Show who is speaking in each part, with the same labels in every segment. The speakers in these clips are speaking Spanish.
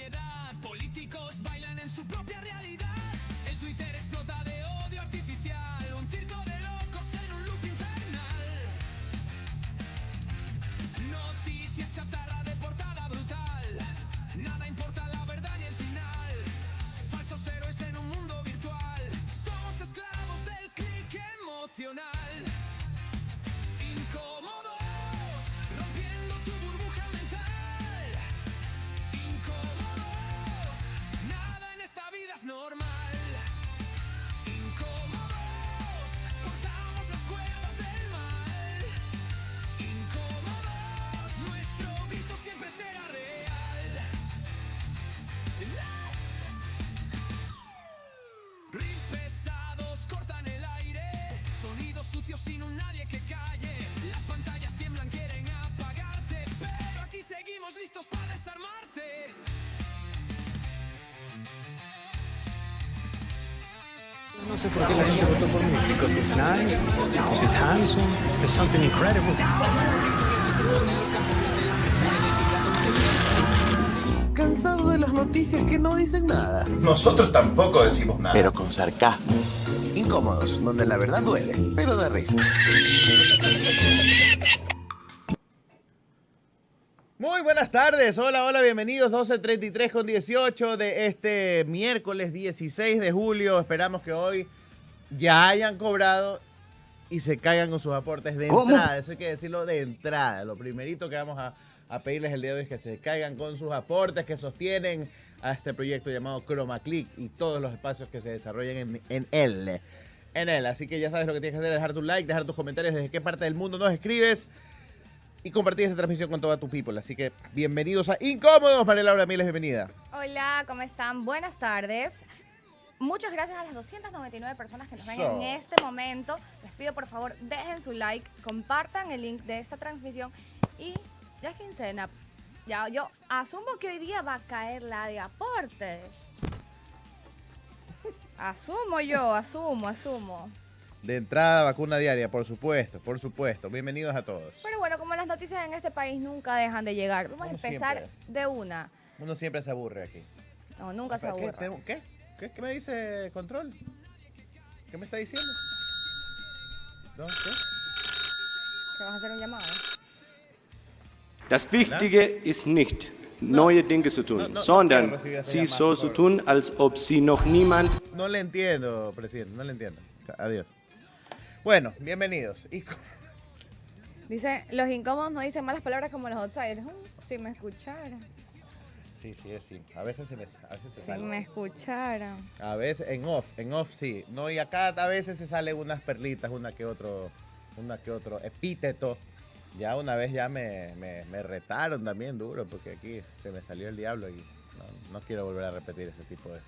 Speaker 1: sociedad, políticos bailan en su propia realidad. El Twitter explota de odio artificial, un circo de locos en un loop infernal. Noticias chatarra de portada brutal, nada importa la verdad ni el final. Falsos héroes en un mundo virtual, somos esclavos del clic emocional. Incómodos, rompiendo tu burbuja mental. Incómodos, nada en esta vida es normal. Incómodos, cortamos las cuerdas del mal. Incómodos, nuestro grito siempre será real. Riffs pesados cortan el aire, sonidos sucios sin un nadie que calle. Las pantallas tiemblan, quieren apagarte, pero aquí seguimos listos para desarmarte.
Speaker 2: No sé por qué la gente votó por mí. Because it's nice, because it's handsome, there's something incredible.
Speaker 3: Cansado de las noticias que no dicen nada.
Speaker 4: Nosotros tampoco decimos nada.
Speaker 3: Pero con sarcasmo. Incómodos, donde la verdad duele, pero da risa.
Speaker 5: Muy buenas tardes, hola, bienvenidos, 12:33:18 de este miércoles 16 de julio. Esperamos que hoy ya hayan cobrado y se caigan con sus aportes de entrada. Eso hay que decirlo de entrada. Lo primerito que vamos a pedirles el día de hoy es que se caigan con sus aportes que sostienen a este proyecto llamado Chroma Click y todos los espacios que se desarrollan en él. Así que ya sabes lo que tienes que hacer, dejar tu like, dejar tus comentarios desde qué parte del mundo nos escribes y compartir esta transmisión con toda tu people. Así que bienvenidos a Incómodos. María Laura Miles, bienvenida.
Speaker 6: Hola, ¿cómo están? Buenas tardes. Muchas gracias a las 299 personas que nos ven en este momento. Les pido, por favor, dejen su like, compartan el link de esta transmisión y ya es quincena. Ya, yo asumo que hoy día va a caer la de aportes. Asumo.
Speaker 5: De entrada, vacuna diaria, por supuesto. Bienvenidos a todos.
Speaker 6: Pero bueno, como las noticias en este país nunca dejan de llegar, vamos a empezar
Speaker 5: siempre.
Speaker 6: de una.
Speaker 5: Uno siempre se aburre aquí.
Speaker 6: No, nunca se aburre.
Speaker 5: ¿Qué me dice Control? ¿Qué me está diciendo? ¿No? ¿Qué?
Speaker 6: ¿Que vas a hacer un llamado?
Speaker 7: Das Wichtige ist nicht, neue Dinge zu tun, sondern sie so zu tun, als ob sie noch niemand...
Speaker 5: No le entiendo, presidente, no le entiendo. O sea, adiós. Bueno, bienvenidos.
Speaker 6: Dice, los incómodos no dicen malas palabras como los outsiders. Si me escucharan.
Speaker 5: Sí, a veces se
Speaker 6: Si me escucharan.
Speaker 5: A veces, en off sí. No, y acá a veces se salen unas perlitas, una que otro epíteto. Ya una vez ya me retaron también duro, porque aquí se me salió el diablo y no quiero volver a repetir ese tipo de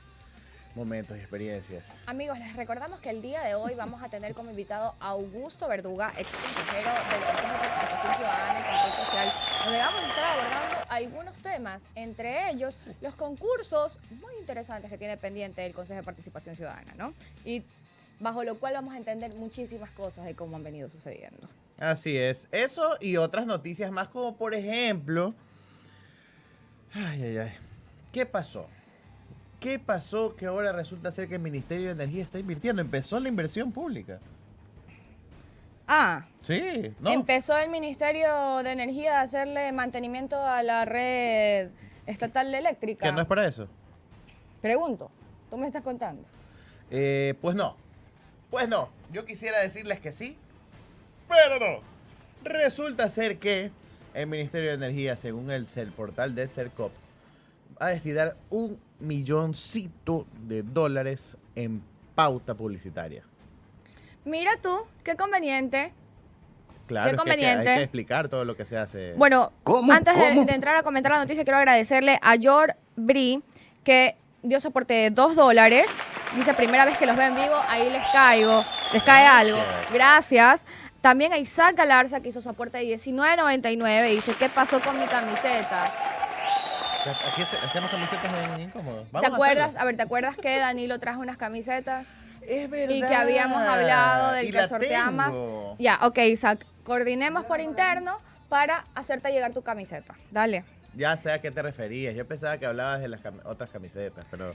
Speaker 5: momentos y experiencias.
Speaker 6: Amigos, les recordamos que el día de hoy vamos a tener como invitado a Augusto Verduga, ex consejero del Consejo de Participación Ciudadana y Control Social, donde vamos a estar abordando algunos temas, entre ellos los concursos muy interesantes que tiene pendiente el Consejo de Participación Ciudadana, ¿no? Y bajo lo cual vamos a entender muchísimas cosas de cómo han venido sucediendo.
Speaker 5: Así es. Eso y otras noticias más, como por ejemplo... ¿Qué pasó? ¿Qué pasó que ahora resulta ser que el Ministerio de Energía está invirtiendo? Empezó la inversión pública. Sí, ¿no?
Speaker 6: Empezó el Ministerio de Energía a hacerle mantenimiento a la red estatal eléctrica.
Speaker 5: ¿Que no es para eso?
Speaker 6: Pregunto, ¿tú me estás contando?
Speaker 5: Pues no. Yo quisiera decirles que sí, pero no. Resulta ser que el Ministerio de Energía, según el portal de Cercop, va a destinar $1 milloncito en pauta publicitaria.
Speaker 6: Mira tú, qué conveniente.
Speaker 5: Claro,
Speaker 6: qué
Speaker 5: es
Speaker 6: conveniente.
Speaker 5: que hay que explicar todo lo que se hace.
Speaker 6: Bueno, antes de entrar a comentar la noticia, quiero agradecerle a Yor Bri, que dio soporte de $2. Dice, primera vez que los veo en vivo, ahí les cae algo. Gracias. También a Isaac Galarza, que hizo soporte de $19.99. Dice, ¿qué pasó con mi camiseta?
Speaker 5: Aquí hacemos camisetas en Incómodo.
Speaker 6: ¿Te acuerdas? A ver, ¿te acuerdas que Danilo trajo unas camisetas?
Speaker 5: Es verdad.
Speaker 6: Y que habíamos hablado del
Speaker 5: Y
Speaker 6: que
Speaker 5: la
Speaker 6: sorteamos.
Speaker 5: tengo.
Speaker 6: Ya, ok, Isaac. Coordinemos por interno para hacerte llegar tu camiseta. Dale.
Speaker 5: Ya sé a qué te referías. Yo pensaba que hablabas de las otras camisetas, pero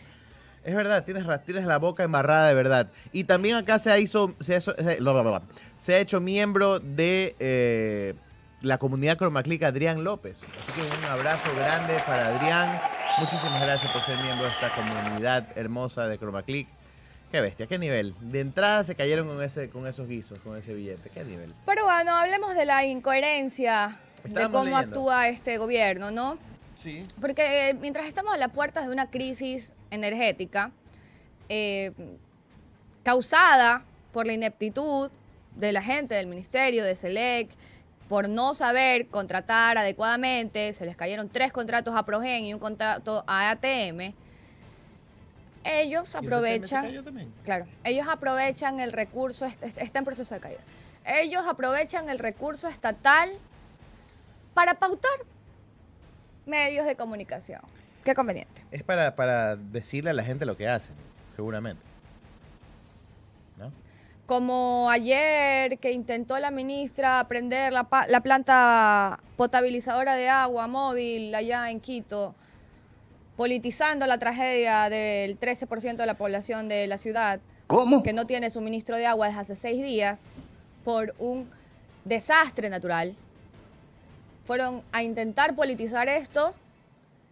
Speaker 5: es verdad, tienes la boca embarrada de verdad. Y también acá se ha hecho miembro de la comunidad Chroma Click Adrián López. Así que un abrazo grande para Adrián. Muchísimas gracias por ser miembro de esta comunidad hermosa de Chroma Click. Qué bestia, qué nivel. De entrada se cayeron con esos guisos, con ese billete. Qué nivel.
Speaker 6: Pero bueno, hablemos de la incoherencia de
Speaker 5: Estábamos
Speaker 6: cómo
Speaker 5: leyendo.
Speaker 6: actúa este gobierno, ¿no?
Speaker 5: Sí.
Speaker 6: Porque mientras estamos a las puertas de una crisis energética causada por la ineptitud de la gente del ministerio, de SELEC, por no saber contratar adecuadamente, se les cayeron 3 contratos a Progen y un contrato a ATM, ellos aprovechan, claro, ellos aprovechan el recurso, está en proceso de caída, ellos aprovechan el recurso estatal para pautar medios de comunicación. Qué conveniente.
Speaker 5: Es para decirle a la gente lo que hacen, seguramente. ¿No?
Speaker 6: Como ayer que intentó la ministra prender la planta potabilizadora de agua móvil allá en Quito, politizando la tragedia del 13% de la población de la ciudad.
Speaker 3: ¿Cómo?
Speaker 6: Que no tiene suministro de agua desde hace 6 días por un desastre natural. Fueron a intentar politizar esto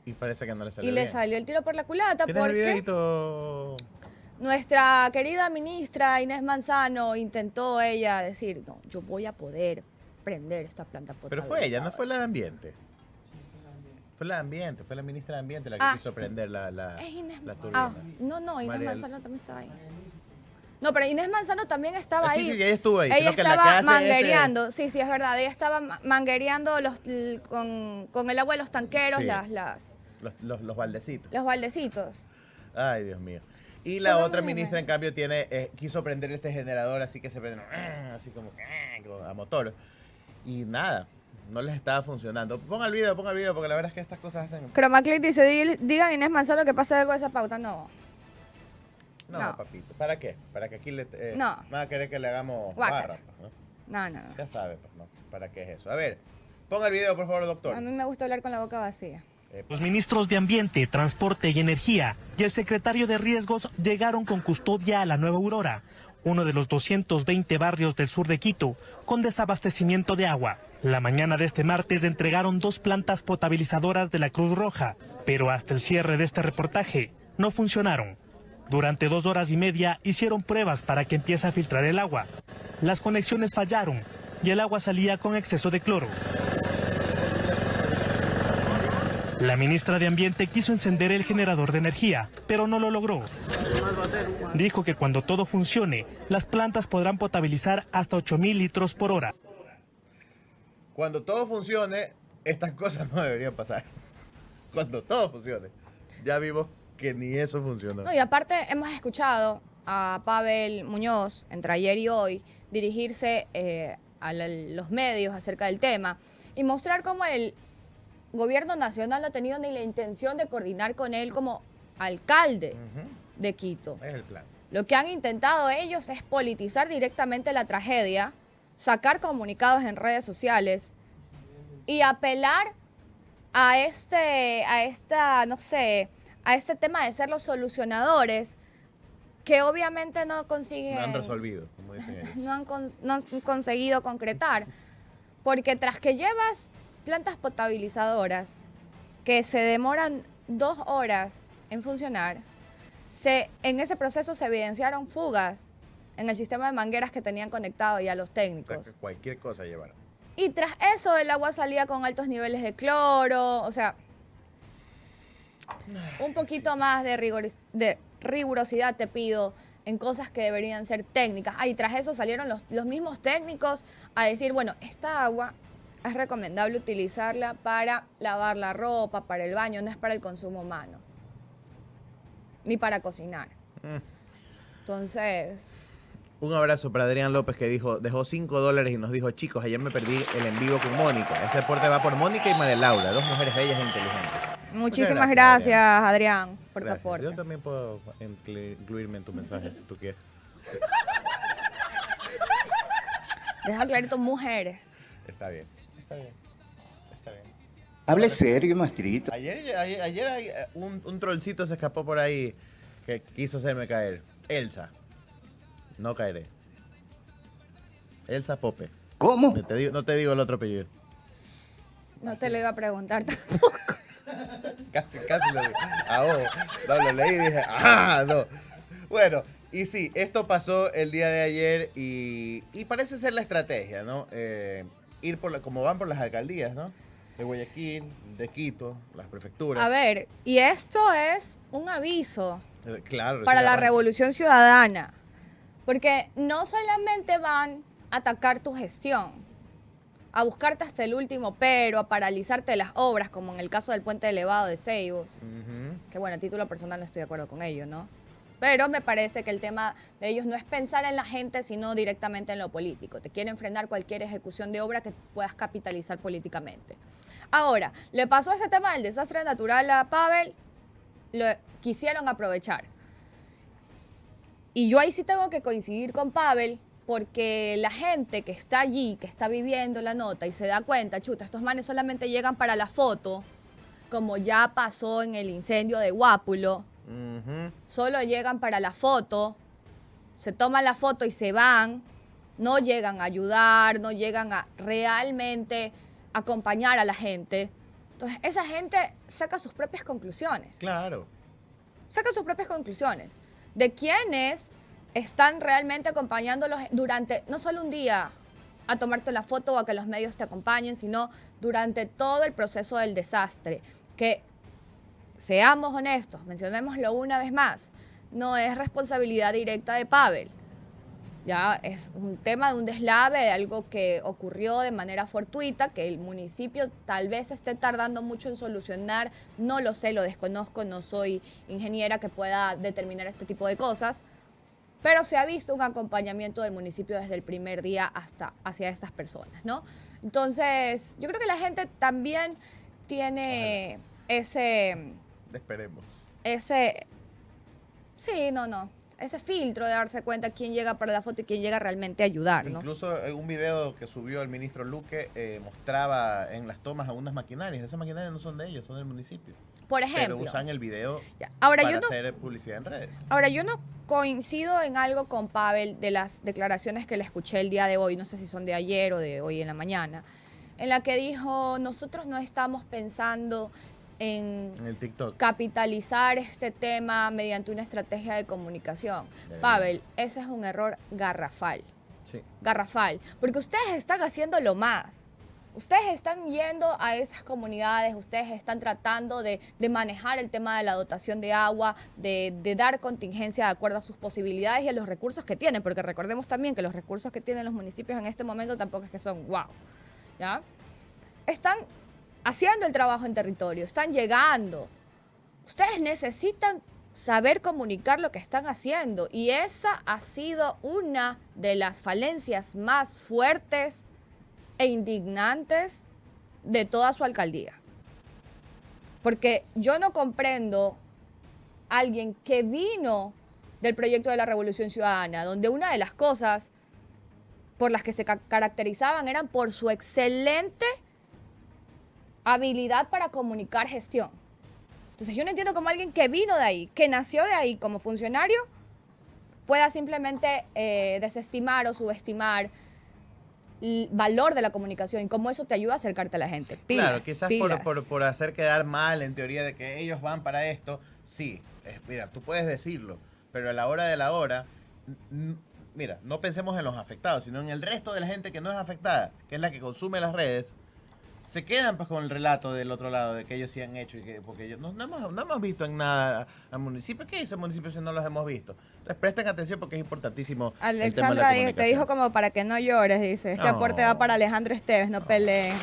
Speaker 5: Y parece que no le salió
Speaker 6: y
Speaker 5: bien.
Speaker 6: le salió el tiro por la culata
Speaker 5: ¿Tienes el
Speaker 6: porque
Speaker 5: videito?
Speaker 6: nuestra querida ministra Inés Manzano intentó ella decir, no, yo voy a poder prender esta planta
Speaker 5: Pero
Speaker 6: potabilizadora.
Speaker 5: fue ella, no fue la de Ambiente. Fue la de Ambiente, fue la ministra de Ambiente la que quiso prender la
Speaker 6: Es Inés
Speaker 5: la turbina.
Speaker 6: no, Inés
Speaker 5: María-
Speaker 6: Manzano también estaba ahí. No, pero Inés Manzano también estaba
Speaker 5: Sí,
Speaker 6: ahí.
Speaker 5: sí, ella estuvo ahí,
Speaker 6: Ella
Speaker 5: sino que la que
Speaker 6: estaba
Speaker 5: hace
Speaker 6: manguereando, sí, es verdad. Ella estaba manguereando con el agua de los tanqueros,
Speaker 5: Sí.
Speaker 6: los
Speaker 5: Los baldecitos.
Speaker 6: baldecitos.
Speaker 5: Ay, Dios mío. Y la
Speaker 6: Pero
Speaker 5: otra
Speaker 6: mira.
Speaker 5: ministra, en cambio, quiso prender este generador así que se prende así como a motor. Y nada, no les estaba funcionando. Ponga el video, porque la verdad es que estas cosas hacen...
Speaker 6: Chromaclick dice, digan a Inés Manzano que pase algo de esa pauta. No.
Speaker 5: No,
Speaker 6: No.
Speaker 5: papito. ¿Para qué? Para que aquí
Speaker 6: No.
Speaker 5: van a querer que le hagamos
Speaker 6: Guácala.
Speaker 5: barra. Pues, ¿no?
Speaker 6: No.
Speaker 5: Ya sabe, pues, ¿no? ¿Para qué es eso? A ver, ponga el video, por favor, doctor.
Speaker 6: A mí me gusta hablar con la boca vacía.
Speaker 8: Los ministros de Ambiente, Transporte y Energía y el secretario de Riesgos llegaron con custodia a la Nueva Aurora, uno de los 220 barrios del sur de Quito, con desabastecimiento de agua. La mañana de este martes entregaron 2 plantas potabilizadoras de la Cruz Roja, pero hasta el cierre de este reportaje no funcionaron. Durante 2 horas y media hicieron pruebas para que empiece a filtrar el agua. Las conexiones fallaron y el agua salía con exceso de cloro. La ministra de Ambiente quiso encender el generador de energía, pero no lo logró. Dijo que cuando todo funcione, las plantas podrán potabilizar hasta 8.000 litros por hora.
Speaker 5: Cuando todo funcione, estas cosas no deberían pasar. Cuando todo funcione. Ya vimos que ni eso funcionó.
Speaker 6: No, y aparte hemos escuchado a Pavel Muñoz, entre ayer y hoy, dirigirse a los medios acerca del tema y mostrar cómo el gobierno nacional no ha tenido ni la intención de coordinar con él como alcalde de Quito.
Speaker 5: Es el plan.
Speaker 6: Lo que han intentado ellos es politizar directamente la tragedia, sacar comunicados en redes sociales y apelar a este tema de ser los solucionadores que obviamente no consiguen,
Speaker 5: No han resolvido, como dicen ellos.
Speaker 6: no han conseguido concretar. Porque tras que llevas plantas potabilizadoras que se demoran 2 horas en funcionar, en ese proceso se evidenciaron fugas en el sistema de mangueras que tenían conectado ya los
Speaker 5: O sea,
Speaker 6: técnicos.
Speaker 5: que cualquier cosa llevaron.
Speaker 6: Y tras eso el agua salía con altos niveles de cloro, o sea, un poquito más de rigurosidad te pido en cosas que deberían ser técnicas. Y tras eso salieron los mismos técnicos a decir, bueno, esta agua es recomendable utilizarla para lavar la ropa, para el baño, no es para el consumo humano, ni para cocinar. Entonces...
Speaker 5: Un abrazo para Adrián López que dejó $5 y nos dijo, chicos, ayer me perdí el en vivo con Mónica. Este deporte va por Mónica y María Laura, 2 mujeres bellas e inteligentes.
Speaker 6: Muchísimas gracias, Adrián, por tu
Speaker 5: Gracias.
Speaker 6: aporte.
Speaker 5: Yo también puedo incluirme en tu mensaje si tú quieres.
Speaker 6: Deja clarito, mujeres.
Speaker 5: Está bien, está bien, está bien.
Speaker 9: Hable serio, maestrito.
Speaker 5: Ayer hay, un trollcito se escapó por ahí que quiso hacerme caer. Elsa. No caeré. Elsa Pope.
Speaker 9: ¿Cómo?
Speaker 5: No te digo el otro apellido.
Speaker 6: No te lo iba a preguntar tampoco.
Speaker 5: Casi lo dije. No, lo leí y dije, ¡ah! No. Bueno, y sí, esto pasó el día de ayer y parece ser la estrategia, ¿no? Ir como van por las alcaldías, ¿no? De Guayaquil, de Quito, las prefecturas.
Speaker 6: A ver, y esto es un aviso
Speaker 5: Claro,
Speaker 6: para la
Speaker 5: arranca.
Speaker 6: Revolución Ciudadana. Porque no solamente van a atacar tu gestión, a buscarte hasta el último pero, a paralizarte las obras, como en el caso del puente elevado de Ceibos, que bueno, a título personal no estoy de acuerdo con ello, ¿no? Pero me parece que el tema de ellos no es pensar en la gente, sino directamente en lo político. Te quieren frenar cualquier ejecución de obra que puedas capitalizar políticamente. Ahora, le pasó ese tema del desastre natural a Pavel, lo quisieron aprovechar. Y yo ahí sí tengo que coincidir con Pavel, porque la gente que está allí, que está viviendo la nota y se da cuenta, chuta, estos manes solamente llegan para la foto, como ya pasó en el incendio de Guápulo. Solo llegan para la foto, se toman la foto y se van, no llegan a ayudar, no llegan a realmente acompañar a la gente. Entonces, esa gente saca sus propias conclusiones.
Speaker 5: Claro.
Speaker 6: Saca sus propias conclusiones de quiénes están realmente acompañándolos durante no solo un día a tomarte la foto o a que los medios te acompañen, sino durante todo el proceso del desastre. Que, seamos honestos, mencionémoslo una vez más, no es responsabilidad directa de Pavel. Ya es un tema de un deslave, de algo que ocurrió de manera fortuita, que el municipio tal vez esté tardando mucho en solucionar. No lo sé, lo desconozco, no soy ingeniera que pueda determinar este tipo de cosas. Pero se ha visto un acompañamiento del municipio desde el primer día hacia estas personas, ¿no? Entonces, yo creo que la gente también tiene
Speaker 5: Esperemos.
Speaker 6: ese filtro de darse cuenta quién llega para la foto y quién llega realmente a ayudar, ¿no?
Speaker 5: Incluso en un video que subió el ministro Luque mostraba en las tomas algunas maquinarias. Esas maquinarias no son de ellos, son del municipio.
Speaker 6: Por ejemplo.
Speaker 5: Pero usan el video
Speaker 6: Ahora,
Speaker 5: para hacer publicidad en redes.
Speaker 6: Ahora, yo no coincido en algo con Pavel de las declaraciones que le escuché el día de hoy, no sé si son de ayer o de hoy en la mañana, en la que dijo, nosotros no estamos pensando en
Speaker 5: el TikTok
Speaker 6: capitalizar este tema mediante una estrategia de comunicación. Pavel, ese es un error garrafal.
Speaker 5: Sí.
Speaker 6: Garrafal. Porque ustedes están haciéndolo más. Ustedes están yendo a esas comunidades, ustedes están tratando de manejar el tema de la dotación de agua, de dar contingencia de acuerdo a sus posibilidades y a los recursos que tienen, porque recordemos también que los recursos que tienen los municipios en este momento tampoco es que son wow, ¿ya? Están haciendo el trabajo en territorio, están llegando. Ustedes necesitan saber comunicar lo que están haciendo y esa ha sido una de las falencias más fuertes e indignantes de toda su alcaldía. Porque yo no comprendo a alguien que vino del proyecto de la Revolución Ciudadana, donde una de las cosas por las que se caracterizaban eran por su excelente habilidad para comunicar gestión. Entonces yo no entiendo cómo alguien que vino de ahí, que nació de ahí como funcionario, pueda simplemente desestimar o subestimar el valor de la comunicación y cómo eso te ayuda a acercarte a la gente. Pilas,
Speaker 5: claro, quizás por hacer quedar mal en teoría de que ellos van para esto, sí, mira, tú puedes decirlo, pero a la hora de la hora, mira, no pensemos en los afectados, sino en el resto de la gente que no es afectada, que es la que consume las redes, se quedan pues con el relato del otro lado de que ellos sí han hecho y que porque ellos no hemos visto en nada al municipio. ¿Qué dice el municipio si no los hemos visto? Entonces presten atención porque es importantísimo.
Speaker 6: Alexandra te dijo como para que no llores, dice. Este aporte va para Alejandro Esteves, no peleen.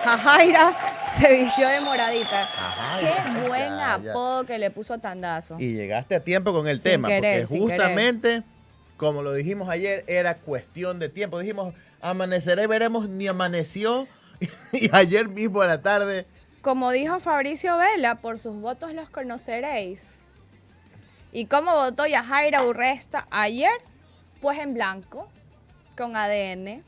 Speaker 6: Jajaira se vistió de moradita. Qué buen apodo que le puso a Tandazo.
Speaker 5: Y llegaste a tiempo con el tema, porque justamente, como lo dijimos ayer, era cuestión de tiempo. Dijimos, amanecerá y veremos, ni amaneció. Y ayer mismo a la tarde.
Speaker 6: Como dijo Fabricio Vela, por sus votos los conoceréis. ¿Y cómo votó Yajaira Urresta ayer? Pues en blanco, con ADN.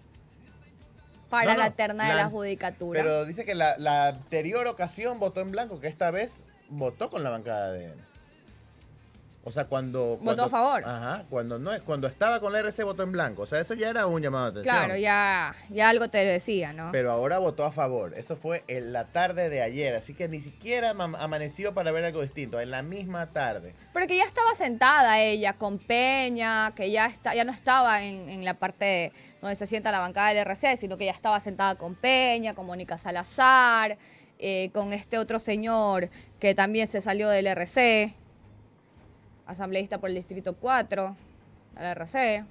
Speaker 6: para
Speaker 5: No,
Speaker 6: la
Speaker 5: no,
Speaker 6: terna de la judicatura.
Speaker 5: Pero dice que la anterior ocasión votó en blanco, que esta vez votó con la bancada de él. O sea,
Speaker 6: Votó a favor.
Speaker 5: Ajá, cuando estaba con la RC votó en blanco. O sea, eso ya era un llamado de atención.
Speaker 6: Claro, ya algo te decía, ¿no?
Speaker 5: Pero ahora votó a favor. Eso fue en la tarde de ayer. Así que ni siquiera amaneció para ver algo distinto. En la misma tarde.
Speaker 6: Porque ya estaba sentada ella con Peña, que ya no estaba en la parte donde se sienta la bancada del RC, sino que ya estaba sentada con Peña, con Mónica Salazar, con este otro señor que también se salió del RC, asambleísta por el Distrito 4, del RC.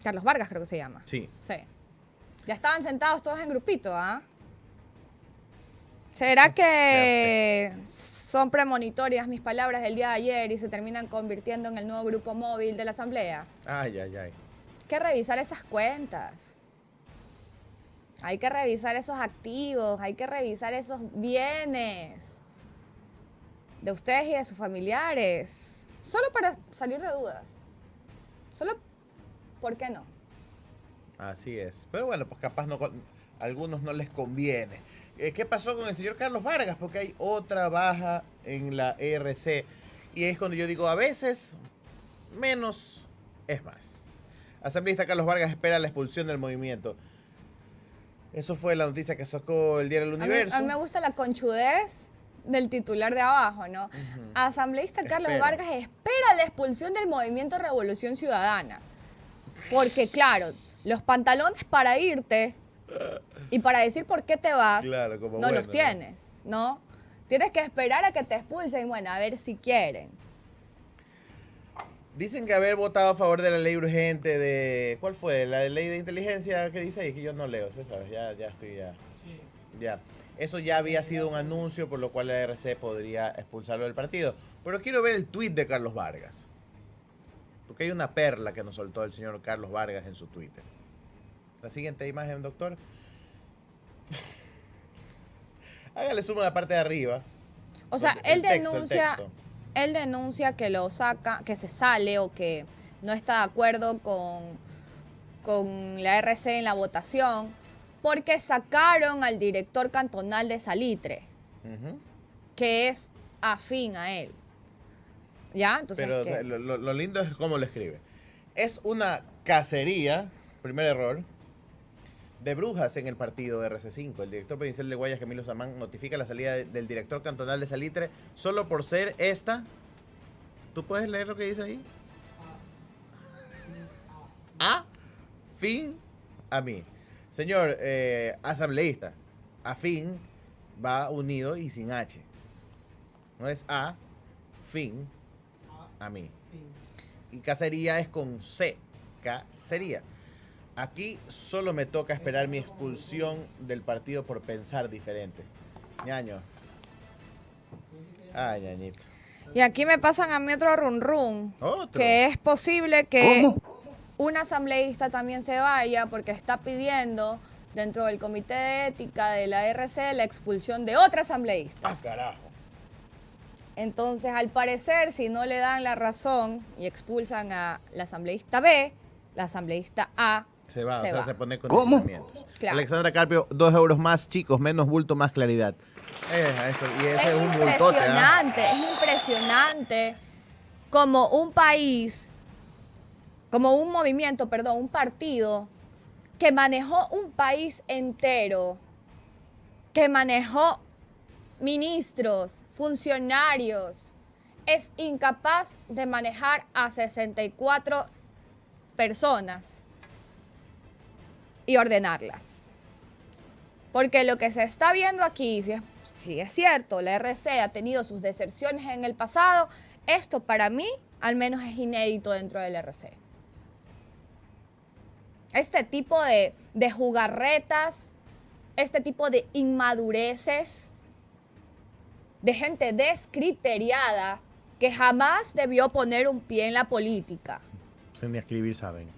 Speaker 6: Carlos Vargas creo que se llama.
Speaker 5: Sí.
Speaker 6: Sí. Ya estaban sentados todos en grupito, ¿ah? ¿Será que son premonitorias mis palabras del día de ayer y se terminan convirtiendo en el nuevo grupo móvil de la Asamblea?
Speaker 5: Ay.
Speaker 6: Hay que revisar esas cuentas. Hay que revisar esos activos, hay que revisar esos bienes de ustedes y de sus familiares. Solo para salir de dudas. Solo, ¿por qué no?
Speaker 5: Así es. Pero bueno, pues capaz a algunos no les conviene. ¿Qué pasó con el señor Carlos Vargas? Porque hay otra baja en la RC. Y es cuando yo digo, a veces, menos es más. Asambleísta Carlos Vargas espera la expulsión del movimiento. Eso fue la noticia que sacó el diario El Universo.
Speaker 6: A mí me gusta la conchudez del titular de abajo, ¿no? Asambleísta Carlos Vargas espera la expulsión del movimiento Revolución Ciudadana. Porque, claro, los pantalones para irte y para decir por qué te vas,
Speaker 5: claro, como
Speaker 6: no
Speaker 5: bueno,
Speaker 6: los tienes, ¿no? Tienes que esperar a que te expulsen, bueno, a ver si quieren.
Speaker 5: Dicen que haber votado a favor de la ley urgente de... ¿Cuál fue? La ley de inteligencia que dice ahí, que yo no leo, ¿sí sabes? Ya estoy ya. Ya. Eso ya había sido un anuncio por lo cual la RC podría expulsarlo del partido. Pero quiero ver el tuit de Carlos Vargas. Porque hay una perla que nos soltó el señor Carlos Vargas en su Twitter. La siguiente imagen, doctor. Hágale zoom a la parte de arriba.
Speaker 6: O sea,
Speaker 5: El
Speaker 6: él
Speaker 5: texto,
Speaker 6: denuncia...
Speaker 5: el texto.
Speaker 6: Él denuncia que lo saca, que se sale o que no está de acuerdo con la RC en la votación porque sacaron al director cantonal de Salitre, que es afín a él. ¿Ya? Entonces,
Speaker 5: pero lo lindo es cómo lo escribe. Es una cacería, primer error, de brujas en el partido RC5. El director provincial de Guayas, Camilo Samán, notifica la salida del director cantonal de Salitre solo por ser esta. ¿Tú puedes leer lo que dice ahí? Afín a mí. Señor asambleísta, afín va unido y sin H. No es afín a mí. Y cacería es con C. Cacería. Aquí solo me toca esperar mi expulsión del partido por pensar diferente. Ñaño. Ay, ñañito.
Speaker 6: Y aquí me pasan a mí otro run.
Speaker 5: ¿Otro?
Speaker 6: Que es posible que un asambleísta también se vaya porque está pidiendo dentro del comité de ética de la RC la expulsión de otra asambleísta.
Speaker 5: ¡Ah, carajo!
Speaker 6: Entonces, al parecer, si no le dan la razón y expulsan a la asambleísta B, la asambleísta A
Speaker 5: Se va, se pone con
Speaker 3: ¿Cómo?
Speaker 5: condicionamientos.
Speaker 6: Claro.
Speaker 5: Alexandra Carpio, 2 euros más, chicos, menos bulto, más claridad. Eso, y ese es un bultote.
Speaker 6: Es impresionante como un país, como un movimiento, perdón, un partido que manejó un país entero, que manejó ministros, funcionarios, es incapaz de manejar a 64 personas y ordenarlas. Porque lo que se está viendo aquí, si es cierto, la RC ha tenido sus deserciones en el pasado, esto para mí al menos es inédito dentro del RC. Este tipo de jugarretas, este tipo de inmadureces, de gente descriteriada que jamás debió poner un pie en la política.
Speaker 5: Sin ni escribir saben.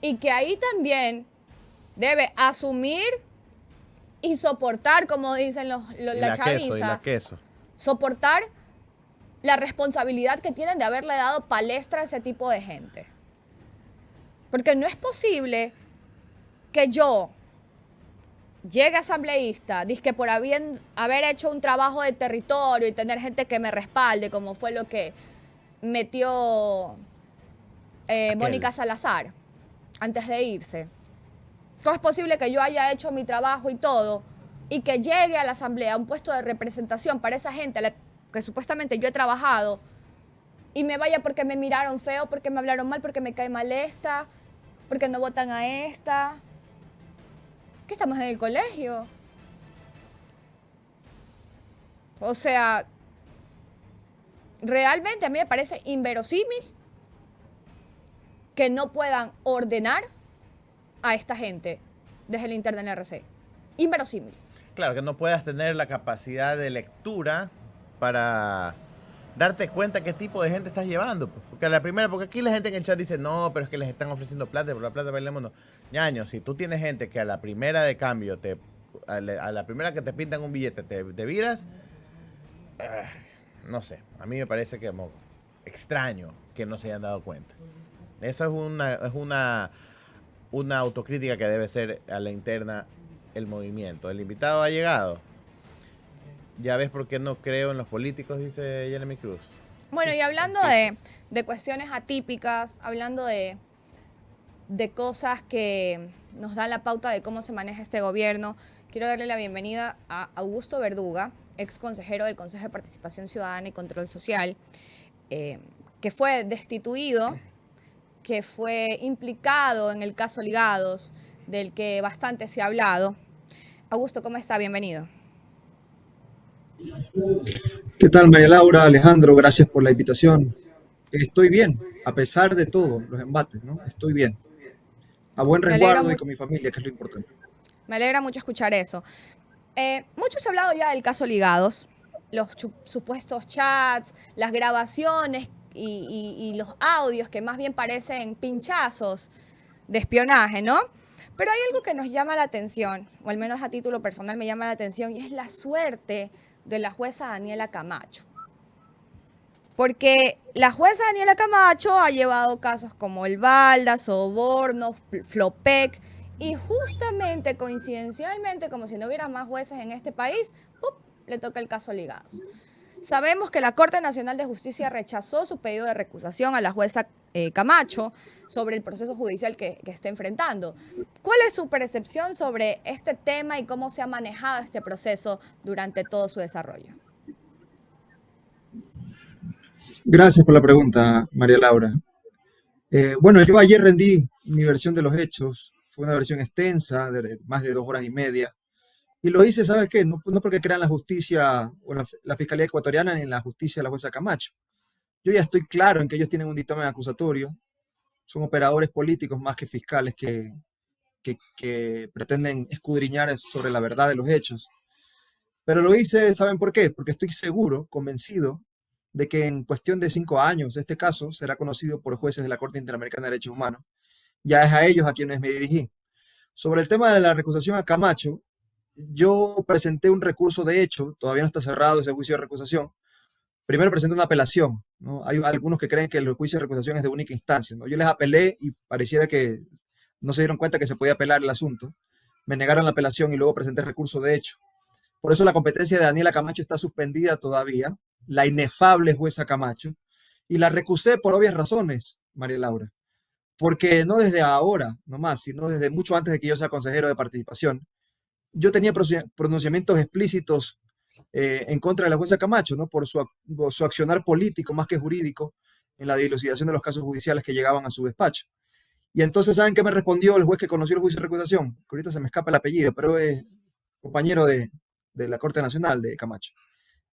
Speaker 6: Y que ahí también debe asumir y soportar, como dicen la chaviza,
Speaker 5: la queso.
Speaker 6: soportar la responsabilidad que tienen de haberle dado palestra a ese tipo de gente. Porque no es posible que yo llegue asambleísta, dizque por haber hecho un trabajo de territorio y tener gente que me respalde, como fue lo que metió Mónica Salazar antes de irse. ¿Cómo es posible que yo haya hecho mi trabajo y todo y que llegue a la asamblea, a un puesto de representación para esa gente a la que supuestamente yo he trabajado y me vaya porque me miraron feo, porque me hablaron mal, porque me cae mal esta, porque no votan a esta? ¿Qué estamos en el colegio? O sea, realmente a mí me parece inverosímil que no puedan ordenar a esta gente desde el interno del RC. Inverosímil.
Speaker 5: Claro, que no puedas tener la capacidad de lectura para darte cuenta qué tipo de gente estás llevando. Porque a la primera, porque aquí la gente en el chat dice, no, pero es que les están ofreciendo plata, por la plata bailemos. No. Ñaño, si tú tienes gente que a la primera de cambio, a la primera que te pintan un billete, te viras, no sé, a mí me parece que como extraño que no se hayan dado cuenta. Eso es una autocrítica que debe ser a la interna el movimiento. El invitado ha llegado. Ya ves por qué no creo en los políticos, dice Jeremy Cruz.
Speaker 6: Bueno, y hablando de cuestiones atípicas, hablando de cosas que nos dan la pauta de cómo se maneja este gobierno, quiero darle la bienvenida a Augusto Verduga, ex consejero del Consejo de Participación Ciudadana y Control Social, que fue destituido, que fue implicado en el caso Ligados, del que bastante se ha hablado. Augusto, ¿cómo está? Bienvenido.
Speaker 9: ¿Qué tal, María Laura, Alejandro? Gracias por la invitación. Estoy bien, a pesar de todo, los embates, ¿no? Estoy bien. A buen resguardo y con mi familia, que es lo importante.
Speaker 6: Me alegra mucho escuchar eso. Mucho se ha hablado ya del caso Ligados, los supuestos chats, las grabaciones y los audios que más bien parecen pinchazos de espionaje, ¿no? Pero hay algo que nos llama la atención, o al menos a título personal me llama la atención, y es la suerte de la jueza Daniela Camacho. Porque la jueza Daniela Camacho ha llevado casos como el Balda, Soborno, Flopec, y justamente, coincidencialmente, como si no hubiera más jueces en este país, ¡pup!, le toca el caso Ligados. Sabemos que la Corte Nacional de Justicia rechazó su pedido de recusación a la jueza Camacho sobre el proceso judicial que está enfrentando. ¿Cuál es su percepción sobre este tema y cómo se ha manejado este proceso durante todo su desarrollo?
Speaker 9: Gracias por la pregunta, María Laura. Bueno, yo ayer rendí mi versión de los hechos. Fue una versión extensa, de más de 2 horas y media. Y lo hice, ¿sabes qué? No porque crean la justicia o la Fiscalía Ecuatoriana ni en la justicia de la jueza Camacho. Yo ya estoy claro en que ellos tienen un dictamen acusatorio. Son operadores políticos más que fiscales que pretenden escudriñar sobre la verdad de los hechos. Pero lo hice, ¿saben por qué? Porque estoy seguro, convencido, de que en cuestión de 5 años este caso será conocido por jueces de la Corte Interamericana de Derechos Humanos. Ya es a ellos a quienes me dirigí. Sobre el tema de la recusación a Camacho, yo presenté un recurso de hecho, todavía no está cerrado ese juicio de recusación. Primero presenté una apelación, ¿no? Hay algunos que creen que el juicio de recusación es de única instancia, ¿no? Yo les apelé y pareciera que no se dieron cuenta que se podía apelar el asunto. Me negaron la apelación y luego presenté recurso de hecho. Por eso la competencia de Daniela Camacho está suspendida todavía, la inefable jueza Camacho, y la recusé por obvias razones, María Laura. Porque no desde ahora nomás, sino desde mucho antes de que yo sea consejero de participación, yo tenía pronunciamientos explícitos en contra de la jueza Camacho, ¿no? Por su accionar político más que jurídico en la dilucidación de los casos judiciales que llegaban a su despacho. Y entonces, ¿saben qué me respondió el juez que conoció el juicio de recusación? Que ahorita se me escapa el apellido, pero es compañero de la Corte Nacional de Camacho.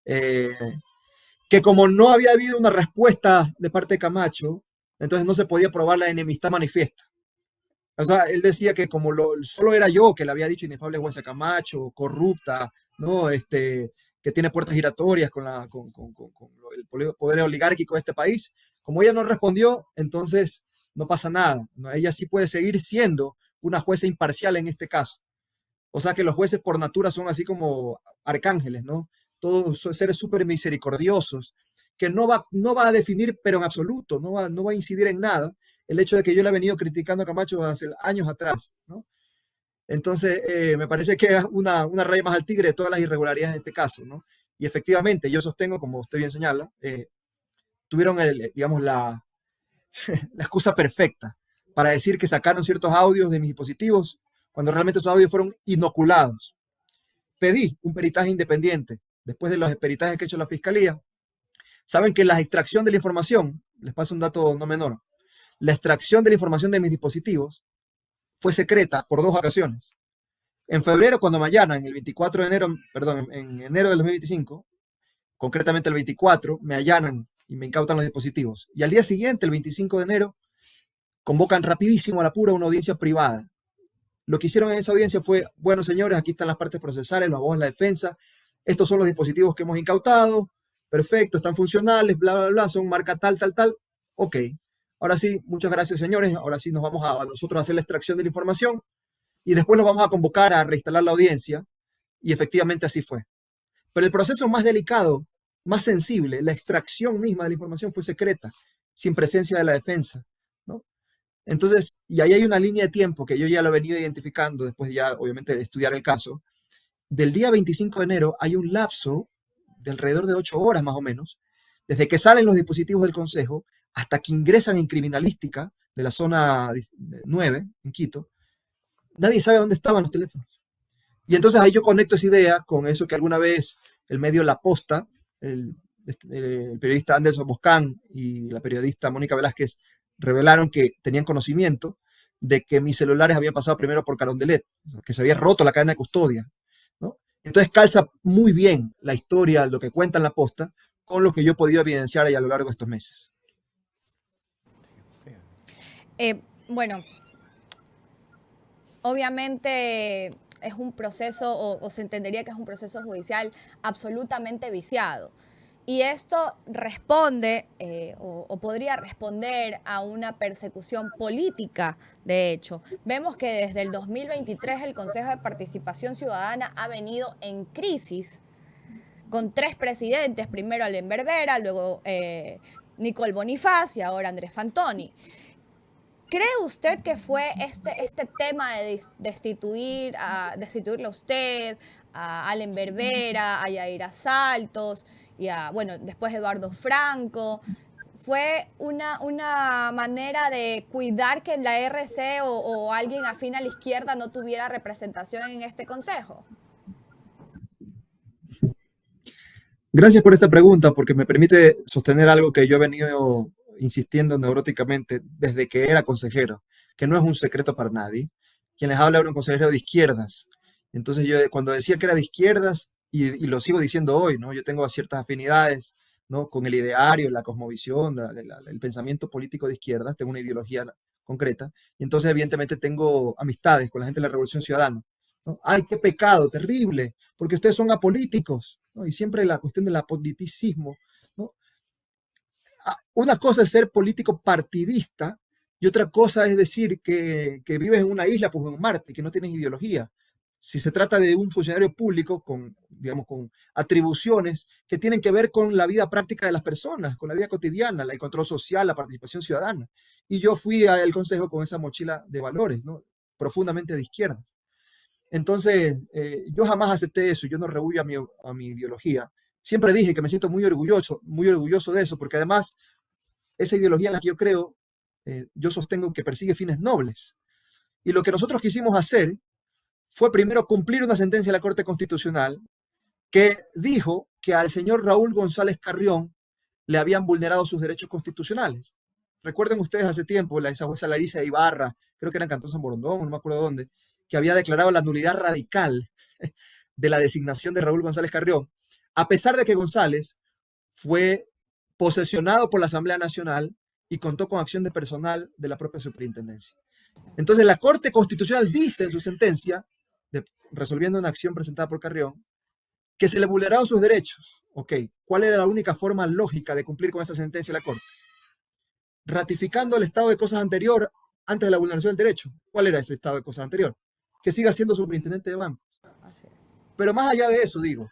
Speaker 9: Que como no había habido una respuesta de parte de Camacho, entonces no se podía probar la enemistad manifiesta. O sea, él decía que como solo era yo que le había dicho inefable jueza Camacho, corrupta, ¿no? Que tiene puertas giratorias con el poder oligárquico de este país. Como ella no respondió, entonces no pasa nada, ¿no? Ella sí puede seguir siendo una jueza imparcial en este caso. O sea que los jueces por natura son así como arcángeles, ¿no? Todos son seres súper misericordiosos, que no va a definir, pero en absoluto, no va a incidir en nada el hecho de que yo le he venido criticando a Camacho hace años atrás, ¿no? Entonces, me parece que era una raya más al tigre de todas las irregularidades de este caso, ¿no? Y efectivamente, yo sostengo, como usted bien señala, tuvieron, digamos, la excusa perfecta para decir que sacaron ciertos audios de mis dispositivos cuando realmente esos audios fueron inoculados. Pedí un peritaje independiente después de los peritajes que ha hecho la Fiscalía. Saben que la extracción de la información, les paso un dato no menor, la extracción de la información de mis dispositivos fue secreta por 2 ocasiones. En febrero, cuando me allanan, el 24 de enero, perdón, en enero del 2025, concretamente el 24, me allanan y me incautan los dispositivos. Y al día siguiente, el 25 de enero, convocan rapidísimo a la pura una audiencia privada. Lo que hicieron en esa audiencia fue, bueno, señores, aquí están las partes procesales, los abogados de la defensa, estos son los dispositivos que hemos incautado, perfecto, están funcionales, bla, bla, bla, son marca tal, tal, tal. Ok, ahora sí, muchas gracias, señores, ahora sí nos vamos a nosotros a hacer la extracción de la información y después los vamos a convocar a reinstalar la audiencia, y efectivamente así fue. Pero el proceso más delicado, más sensible, la extracción misma de la información fue secreta, sin presencia de la defensa, ¿no? Entonces, y ahí hay una línea de tiempo que yo ya lo he venido identificando después ya, obviamente, de estudiar el caso. Del día 25 de enero hay un lapso de alrededor de 8 horas más o menos, desde que salen los dispositivos del Consejo hasta que ingresan en criminalística de la zona 9, en Quito. Nadie sabe dónde estaban los teléfonos. Y entonces ahí yo conecto esa idea con eso que alguna vez el medio La Posta, el periodista Anderson Boscán y la periodista Mónica Velázquez revelaron que tenían conocimiento de que mis celulares habían pasado primero por Carondelet, que se había roto la cadena de custodia, ¿no? Entonces calza muy bien la historia, lo que cuenta en La Posta, con lo que yo he podido evidenciar ahí a lo largo de estos meses.
Speaker 6: Bueno, obviamente es un proceso, o se entendería que es un proceso judicial absolutamente viciado. Y esto responde o podría responder a una persecución política, de hecho. Vemos que desde el 2023 el Consejo de Participación Ciudadana ha venido en crisis con 3 presidentes, primero Alem Berbera, luego Nicole Bonifaz y ahora Andrés Fantoni. ¿Cree usted que fue este tema de destituirle a usted, a Alem Berbera, a Yaira Saltos y a, bueno, después Eduardo Franco, fue una manera de cuidar que la RC o alguien afín a la izquierda no tuviera representación en este consejo?
Speaker 9: Gracias por esta pregunta, porque me permite sostener algo que yo he venido insistiendo neuróticamente desde que era consejero, que no es un secreto para nadie. Quien les habla era un consejero de izquierdas. Entonces yo cuando decía que era de izquierdas, y lo sigo diciendo hoy, ¿no? Yo tengo ciertas afinidades, ¿no? Con el ideario, la cosmovisión, el pensamiento político de izquierdas, tengo una ideología concreta, y entonces evidentemente tengo amistades con la gente de la Revolución Ciudadana, ¿no? ¡Ay, qué pecado, terrible! Porque ustedes son apolíticos, ¿no? Y siempre la cuestión del apoliticismo, ¿no? Una cosa es ser político partidista y otra cosa es decir que vives en una isla, pues en Marte, que no tienes ideología. Si se trata de un funcionario público con, digamos, con atribuciones que tienen que ver con la vida práctica de las personas, con la vida cotidiana, el control social, la participación ciudadana. Y yo fui al consejo con esa mochila de valores, ¿no? Profundamente de izquierdas. Entonces, yo jamás acepté eso, yo no rehuyo a mi ideología. Siempre dije que me siento muy orgulloso de eso, porque además esa ideología en la que yo creo, yo sostengo que persigue fines nobles. Y lo que nosotros quisimos hacer fue primero cumplir una sentencia de la Corte Constitucional que dijo que al señor Raúl González Carrión le habían vulnerado sus derechos constitucionales. Recuerden ustedes hace tiempo, esa jueza Larisa Ibarra, creo que era en Cantón San Borondón, no me acuerdo dónde, que había declarado la nulidad radical de la designación de Raúl González Carrión, a pesar de que González fue posesionado por la Asamblea Nacional y contó con acción de personal de la propia superintendencia. Entonces la Corte Constitucional dice en su sentencia, resolviendo una acción presentada por Carrión, que se le vulneraron sus derechos. Ok, ¿cuál era la única forma lógica de cumplir con esa sentencia de la Corte? Ratificando el estado de cosas anterior antes de la vulneración del derecho. ¿Cuál era ese estado de cosas anterior? Que siga siendo superintendente de bancos. Pero más allá de eso, digo,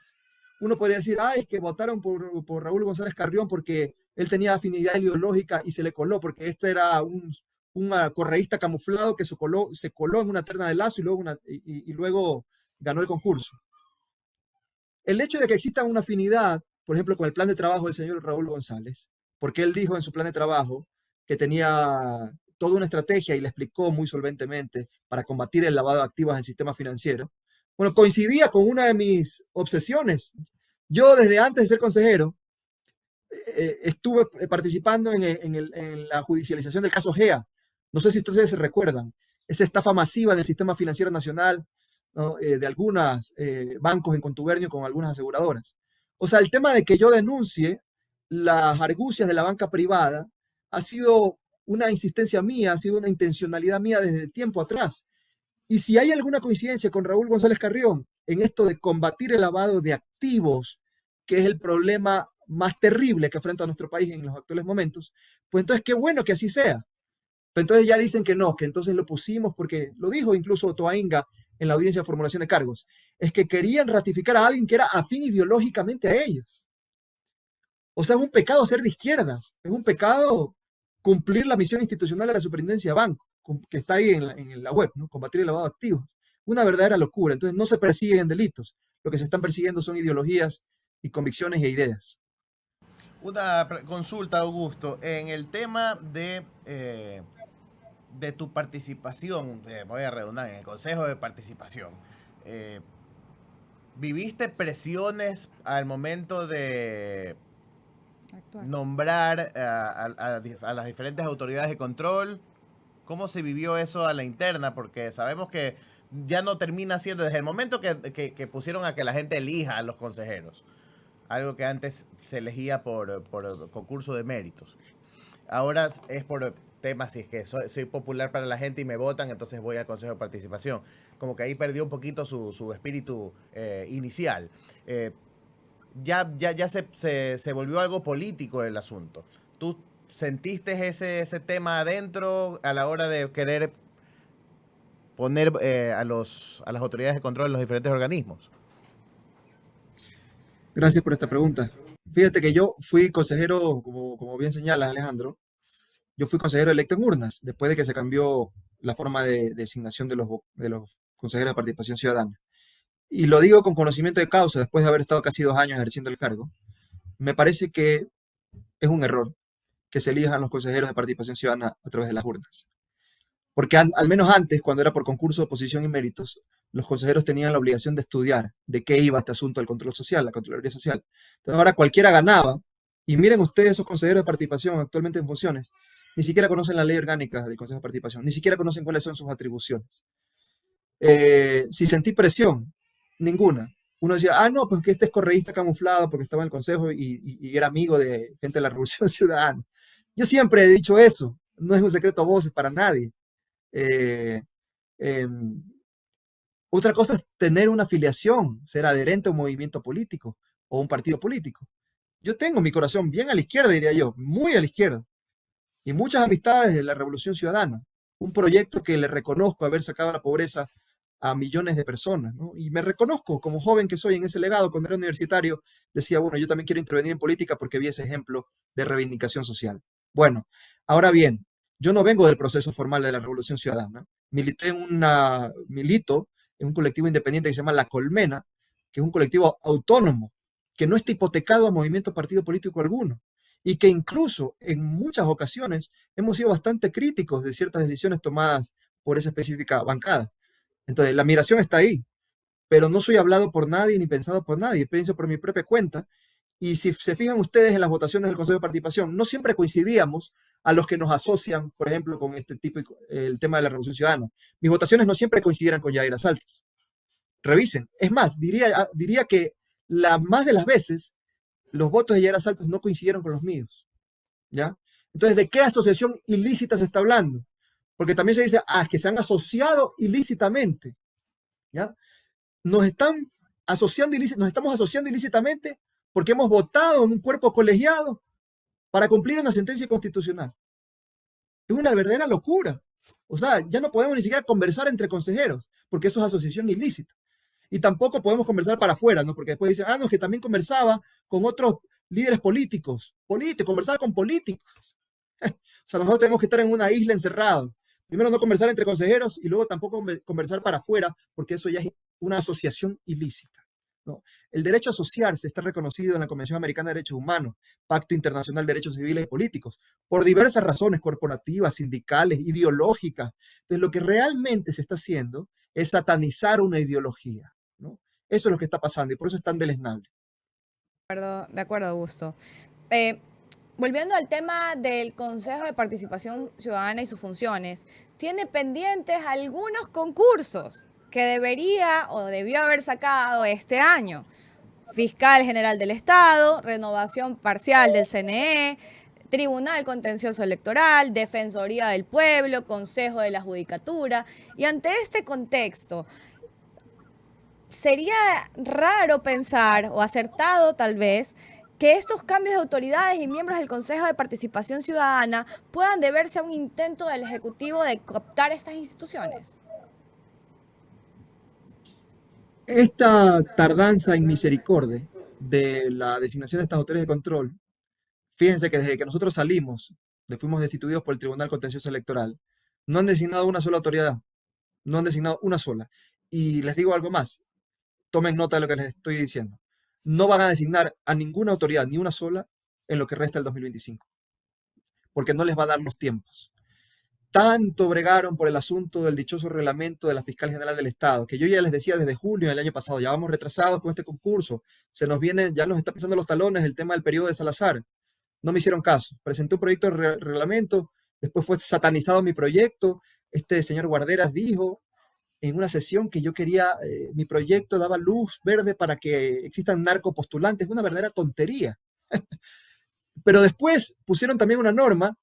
Speaker 9: uno podría decir, es que votaron por Raúl González Carrión porque él tenía afinidad ideológica y se le coló, porque este era un un correísta camuflado que se coló en una terna de Lazo y luego ganó el concurso. El hecho de que exista una afinidad, por ejemplo, con el plan de trabajo del señor Raúl González, porque él dijo en su plan de trabajo que tenía toda una estrategia y le explicó muy solventemente para combatir el lavado de activos del sistema financiero, bueno, coincidía con una de mis obsesiones. Yo desde antes de ser consejero estuve participando en la judicialización del caso GEA. No sé si ustedes se recuerdan, esa estafa masiva en el sistema financiero nacional, ¿no? De algunos bancos en contubernio con algunas aseguradoras. O sea, el tema de que yo denuncie las argucias de la banca privada ha sido una insistencia mía, ha sido una intencionalidad mía desde tiempo atrás. Y si hay alguna coincidencia con Raúl González Carrión en esto de combatir el lavado de activos, que es el problema más terrible que afronta nuestro país en los actuales momentos, pues entonces qué bueno que así sea. Pero entonces ya dicen que no, que entonces lo pusimos porque lo dijo incluso Toainga en la audiencia de formulación de cargos, es que querían ratificar a alguien que era afín ideológicamente a ellos. O sea, es un pecado ser de izquierdas, es un pecado cumplir la misión institucional de la Superintendencia de Banco, que está ahí en la web, ¿no? Combatir el lavado de activos. Una verdadera locura. Entonces no se persiguen delitos, lo que se están persiguiendo son ideologías y convicciones e ideas.
Speaker 5: Una consulta, Augusto, en el tema de tu participación, voy a redundar, en el Consejo de Participación, ¿viviste presiones al momento de nombrar a las diferentes autoridades de control? ¿Cómo se vivió eso a la interna? Porque sabemos que ya no termina siendo, desde el momento que pusieron a que la gente elija a los consejeros, algo que antes se elegía por concurso de méritos. Ahora es por temas, si es que soy popular para la gente y me votan, entonces voy al Consejo de Participación. Como que ahí perdió un poquito su espíritu inicial. Ya se volvió algo político el asunto. ¿Tú sentiste ese tema adentro a la hora de querer poner a las autoridades de control en los diferentes organismos?
Speaker 9: Gracias por esta pregunta. Fíjate que yo fui consejero, como bien señala Alejandro, yo fui consejero electo en urnas, después de que se cambió la forma de designación de los consejeros de participación ciudadana. Y lo digo con conocimiento de causa, después de haber estado casi 2 años ejerciendo el cargo. Me parece que es un error que se elijan los consejeros de participación ciudadana a través de las urnas. Porque al menos antes, cuando era por concurso de oposición y méritos, los consejeros tenían la obligación de estudiar de qué iba este asunto del control social, la Contraloría Social. Entonces ahora cualquiera ganaba, y miren ustedes esos consejeros de participación actualmente en funciones, ni siquiera conocen la ley orgánica del Consejo de Participación, ni siquiera conocen cuáles son sus atribuciones. Si sentí presión, ninguna. Uno decía, no, pues que este es correísta camuflado porque estaba en el Consejo y era amigo de gente de la Revolución Ciudadana. Yo siempre he dicho eso, no es un secreto a voces para nadie. Otra cosa es tener una afiliación, ser adherente a un movimiento político o un partido político. Yo tengo mi corazón bien a la izquierda, diría yo, muy a la izquierda. Y muchas amistades de la Revolución Ciudadana. Un proyecto que le reconozco haber sacado la pobreza a millones de personas, ¿no? Y me reconozco como joven que soy en ese legado. Cuando era universitario decía, bueno, yo también quiero intervenir en política porque vi ese ejemplo de reivindicación social. Bueno, ahora bien, yo no vengo del proceso formal de la Revolución Ciudadana. Milito en un colectivo independiente que se llama La Colmena, que es un colectivo autónomo, que no está hipotecado a movimiento partido político alguno, y que incluso en muchas ocasiones hemos sido bastante críticos de ciertas decisiones tomadas por esa específica bancada. Entonces, la admiración está ahí, pero no soy hablado por nadie ni pensado por nadie, pienso por mi propia cuenta. Y si se fijan ustedes en las votaciones del Consejo de Participación, no siempre coincidíamos a los que nos asocian, por ejemplo, con este tipo, el tema de la Revolución Ciudadana. Mis votaciones no siempre coincidieran con Yair Asaltos. Revisen. Es más, diría que más de las veces los votos de Yair Asaltos no coincidieron con los míos. ¿Ya? Entonces, ¿de qué asociación ilícita se está hablando? Porque también se dice, que se han asociado ilícitamente. ¿Ya? Nos estamos asociando ilícitamente porque hemos votado en un cuerpo colegiado para cumplir una sentencia constitucional. Es una verdadera locura. O sea, ya no podemos ni siquiera conversar entre consejeros, porque eso es asociación ilícita. Y tampoco podemos conversar para afuera, ¿no? Porque después dicen, no, es que también conversaba con otros líderes políticos, conversaba con políticos. O sea, nosotros tenemos que estar en una isla encerrados. Primero no conversar entre consejeros y luego tampoco conversar para afuera, porque eso ya es una asociación ilícita, ¿no? El derecho a asociarse está reconocido en la Convención Americana de Derechos Humanos, Pacto Internacional de Derechos Civiles y Políticos, por diversas razones corporativas, sindicales, ideológicas. Entonces, lo que realmente se está haciendo es satanizar una ideología, ¿no? Eso es lo que está pasando y por eso es tan deleznable.
Speaker 6: De acuerdo, Augusto. Volviendo al tema del Consejo de Participación Ciudadana y sus funciones, tiene pendientes algunos concursos que debería o debió haber sacado este año. Fiscal General del Estado, renovación parcial del CNE, Tribunal Contencioso Electoral, Defensoría del Pueblo, Consejo de la Judicatura. Y ante este contexto, sería raro pensar, o acertado tal vez, que estos cambios de autoridades y miembros del Consejo de Participación Ciudadana puedan deberse a un intento del Ejecutivo de cooptar estas instituciones.
Speaker 9: Esta tardanza en misericordia de la designación de estas autoridades de control, fíjense que desde que nosotros salimos, fuimos destituidos por el Tribunal Contencioso Electoral, no han designado una sola autoridad, no han designado una sola. Y les digo algo más, tomen nota de lo que les estoy diciendo. No van a designar a ninguna autoridad, ni una sola, en lo que resta del 2025, porque no les va a dar los tiempos. Tanto bregaron por el asunto del dichoso reglamento de la Fiscal General del Estado, que yo ya les decía desde julio del año pasado, ya vamos retrasados con este concurso, se nos viene, ya nos está pisando los talones el tema del periodo de Salazar. No me hicieron caso, presenté un proyecto de reglamento, después fue satanizado mi proyecto, este señor Guarderas dijo en una sesión que yo quería, mi proyecto daba luz verde para que existan narcopostulantes, una verdadera tontería. Pero después pusieron también una norma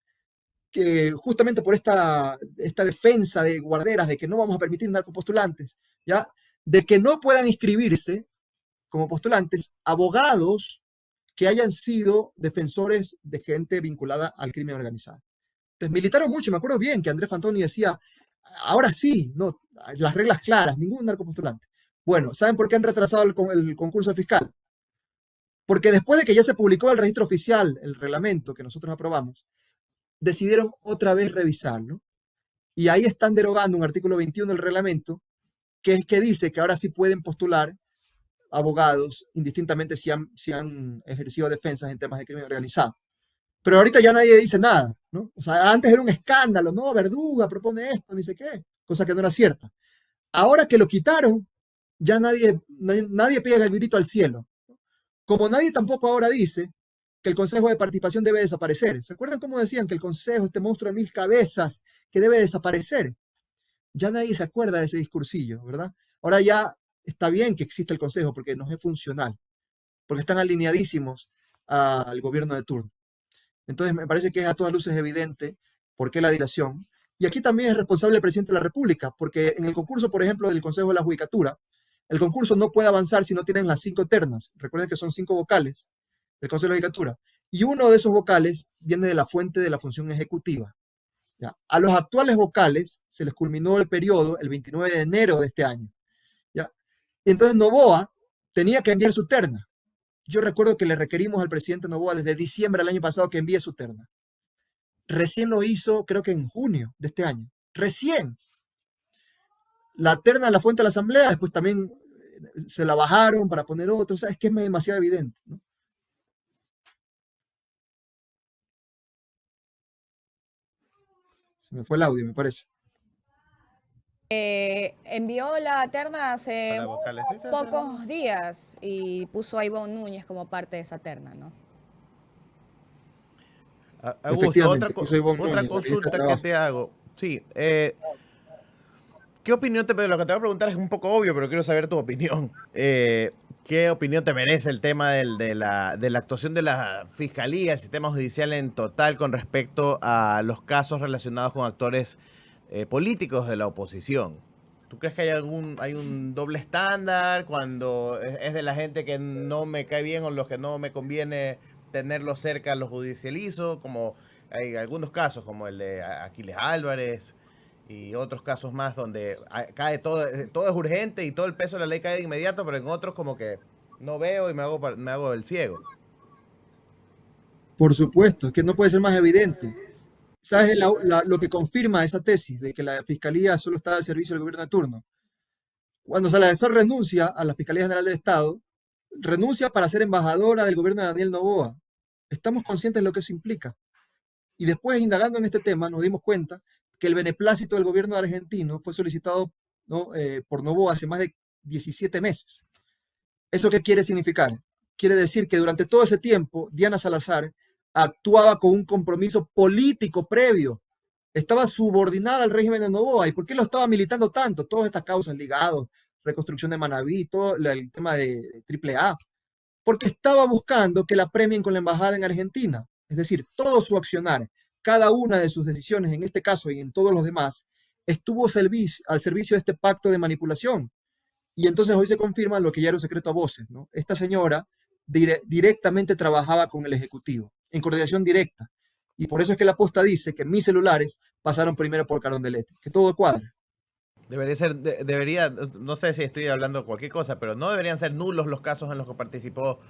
Speaker 9: que justamente por esta defensa de Guarderas de que no vamos a permitir narcopostulantes, ¿ya? De que no puedan inscribirse como postulantes abogados que hayan sido defensores de gente vinculada al crimen organizado. Entonces militaron mucho, me acuerdo bien que Andrés Fantoni decía, ahora sí, no, las reglas claras, ningún narcopostulante. Bueno, ¿saben por qué han retrasado el concurso fiscal? Porque después de que ya se publicó el registro oficial, el reglamento que nosotros aprobamos, decidieron otra vez revisarlo y ahí están derogando un artículo 21 del reglamento que es que dice que ahora sí pueden postular abogados indistintamente si han ejercido defensas en temas de crimen organizado. Pero ahorita ya nadie dice nada, ¿no? O sea, antes era un escándalo, no, Verduga propone esto, ni sé qué, cosa que no era cierta. Ahora que lo quitaron, ya nadie pega el grito al cielo. Como nadie tampoco ahora dice que el Consejo de Participación debe desaparecer. ¿Se acuerdan cómo decían que el Consejo, este monstruo de 1000 cabezas, que debe desaparecer? Ya nadie se acuerda de ese discursillo, ¿verdad? Ahora ya está bien que exista el Consejo porque nos es funcional, porque están alineadísimos al gobierno de turno. Entonces me parece que es a todas luces evidente por qué la dilación. Y aquí también es responsable el presidente de la República, porque en el concurso, por ejemplo, del Consejo de la Judicatura, el concurso no puede avanzar si no tienen las 5 ternas. Recuerden que son 5 vocales del Consejo de la Judicatura. Y uno de esos vocales viene de la fuente de la función ejecutiva. ¿Ya? A los actuales vocales se les culminó el periodo el 29 de enero de este año. ¿Ya? Y entonces Noboa tenía que enviar su terna. Yo recuerdo que le requerimos al presidente Noboa desde diciembre del año pasado que envíe su terna. Recién lo hizo, creo que en junio de este año. Recién. La terna de la fuente de la Asamblea, después también se la bajaron para poner otra. O sea, es que es demasiado evidente, ¿no? Se me fue el audio, me parece.
Speaker 6: Envió la terna hace pocos días y puso a Ivonne Núñez como parte de esa terna, ¿no?
Speaker 5: Augusto, otra consulta que te hago. Sí, ¿qué opinión lo que te voy a preguntar es un poco obvio, pero quiero saber tu opinión. ¿Qué opinión te merece el tema de la actuación de la Fiscalía, el sistema judicial en total con respecto a los casos relacionados con actores políticos de la oposición? ¿Tú crees que hay un doble estándar cuando es de la gente que no me cae bien o los que no me conviene tenerlos cerca, los judicializo? Como hay algunos casos como el de Aquiles Álvarez y otros casos más donde cae todo es urgente y todo el peso de la ley cae de inmediato, pero en otros como que no veo y me hago el ciego.
Speaker 9: Por supuesto, es que no puede ser más evidente. ¿Sabes lo que confirma esa tesis de que la fiscalía solo está al servicio del gobierno de turno? Cuando Salazar renuncia a la Fiscalía General del Estado, renuncia para ser embajadora del gobierno de Daniel Noboa. Estamos conscientes de lo que eso implica. Y después, indagando en este tema, nos dimos cuenta que el beneplácito del gobierno argentino fue solicitado, ¿no? Por Noboa hace más de 17 meses. ¿Eso qué quiere significar? Quiere decir que durante todo ese tiempo, Diana Salazar actuaba con un compromiso político previo. Estaba subordinada al régimen de Noboa. ¿Y por qué lo estaba militando tanto? Todas estas causas ligadas, reconstrucción de Manabí, todo el tema de AAA. Porque estaba buscando que la premien con la embajada en Argentina. Es decir, todo su accionar, cada una de sus decisiones, en este caso y en todos los demás, estuvo al servicio de este pacto de manipulación. Y entonces hoy se confirma lo que ya era un secreto a voces, ¿no? Esta señora directamente trabajaba con el Ejecutivo, en coordinación directa. Y por eso es que la posta dice que mis celulares pasaron primero por Carondelet, que todo cuadra.
Speaker 5: Debería, no sé si estoy hablando cualquier cosa, pero no deberían ser nulos los casos en los que participó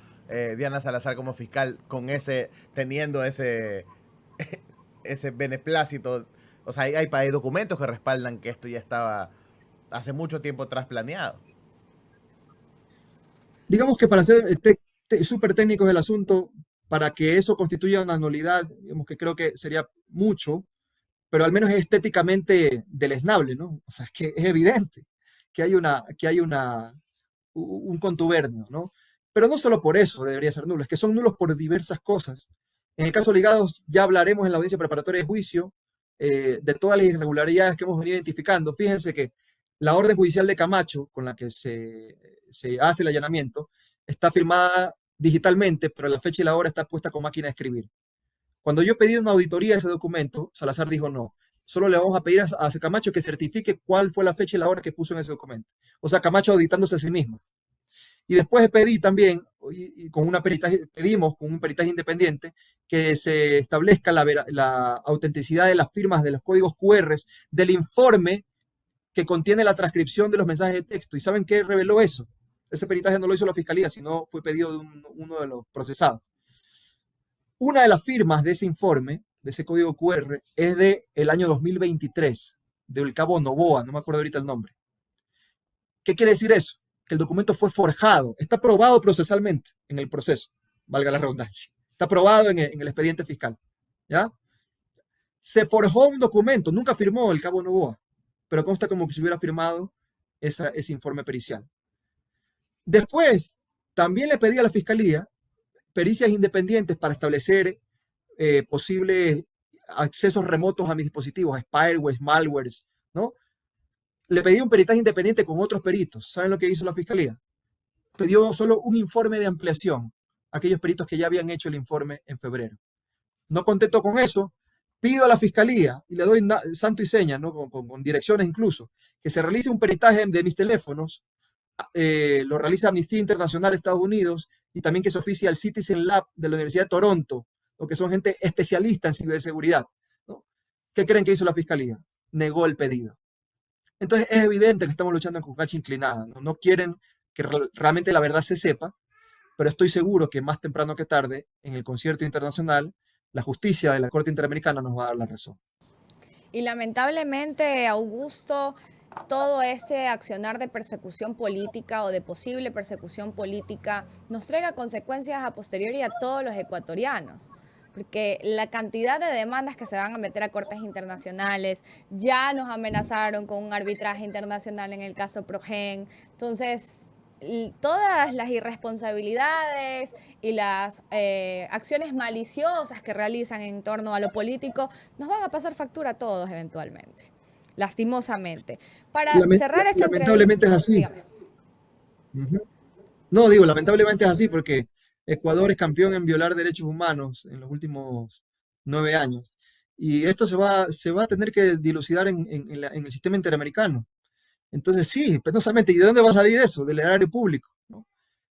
Speaker 5: Diana Salazar como fiscal teniendo ese beneplácito. O sea, hay documentos que respaldan que esto ya estaba hace mucho tiempo atrás planeado.
Speaker 9: Digamos que para ser súper técnicos del asunto, para que eso constituya una nulidad, digamos que creo que sería mucho, pero al menos es estéticamente deleznable, ¿no? O sea, es que es evidente que hay un contubernio, ¿no? Pero no solo por eso debería ser nulo, es que son nulos por diversas cosas. En el caso ligados, ya hablaremos en la audiencia preparatoria de juicio de todas las irregularidades que hemos venido identificando. Fíjense que la orden judicial de Camacho, con la que se hace el allanamiento, está firmada digitalmente, pero la fecha y la hora está puesta con máquina de escribir. Cuando yo pedí una auditoría de ese documento, Salazar dijo no. Solo le vamos a pedir a Camacho que certifique cuál fue la fecha y la hora que puso en ese documento. O sea, Camacho auditándose a sí mismo. Y después pedí también, pedimos con un peritaje independiente, que se establezca la autenticidad de las firmas de los códigos QR del informe que contiene la transcripción de los mensajes de texto. ¿Y saben qué reveló eso? Ese peritaje no lo hizo la fiscalía, sino fue pedido de uno de los procesados. Una de las firmas de ese informe, de ese código QR, es del año 2023, del cabo Noboa, no me acuerdo ahorita el nombre. ¿Qué quiere decir eso? Que el documento fue forjado, está probado procesalmente en el proceso, valga la redundancia. Está probado en el expediente fiscal. ¿Ya? Se forjó un documento, nunca firmó el cabo Noboa, pero consta como que se hubiera firmado ese informe pericial. Después, también le pedí a la fiscalía pericias independientes para establecer posibles accesos remotos a mis dispositivos, spywares, malwares, ¿no? Le pedí un peritaje independiente con otros peritos. ¿Saben lo que hizo la fiscalía? Pidió solo un informe de ampliación a aquellos peritos que ya habían hecho el informe en febrero. No contento con eso, pido a la fiscalía, y le doy santo y seña, ¿no? con direcciones incluso, que se realice un peritaje de mis teléfonos, lo realiza Amnistía Internacional de Estados Unidos, y también que se oficie al Citizen Lab de la Universidad de Toronto, lo que son gente especialista en ciberseguridad, ¿no? ¿Qué creen que hizo la fiscalía? Negó el pedido. Entonces es evidente que estamos luchando con cancha inclinada, ¿no? No quieren que realmente la verdad se sepa, pero estoy seguro que más temprano que tarde, en el concierto internacional, la justicia de la Corte Interamericana nos va a dar la razón.
Speaker 6: Y lamentablemente, Augusto, todo este accionar de persecución política o de posible persecución política nos traiga consecuencias a posteriori a todos los ecuatorianos. Porque la cantidad de demandas que se van a meter a cortes internacionales, ya nos amenazaron con un arbitraje internacional en el caso Progen. Entonces, todas las irresponsabilidades y las acciones maliciosas que realizan en torno a lo político nos van a pasar factura a todos eventualmente, lastimosamente. Para cerrar esta
Speaker 9: lamentablemente
Speaker 6: entrevista,
Speaker 9: es así. No, digo, lamentablemente es así porque Ecuador es campeón en violar derechos humanos en los últimos 9 años. Y esto se va a tener que dilucidar en el sistema interamericano. Entonces, sí, penosamente. ¿Y de dónde va a salir eso? Del erario público, ¿no?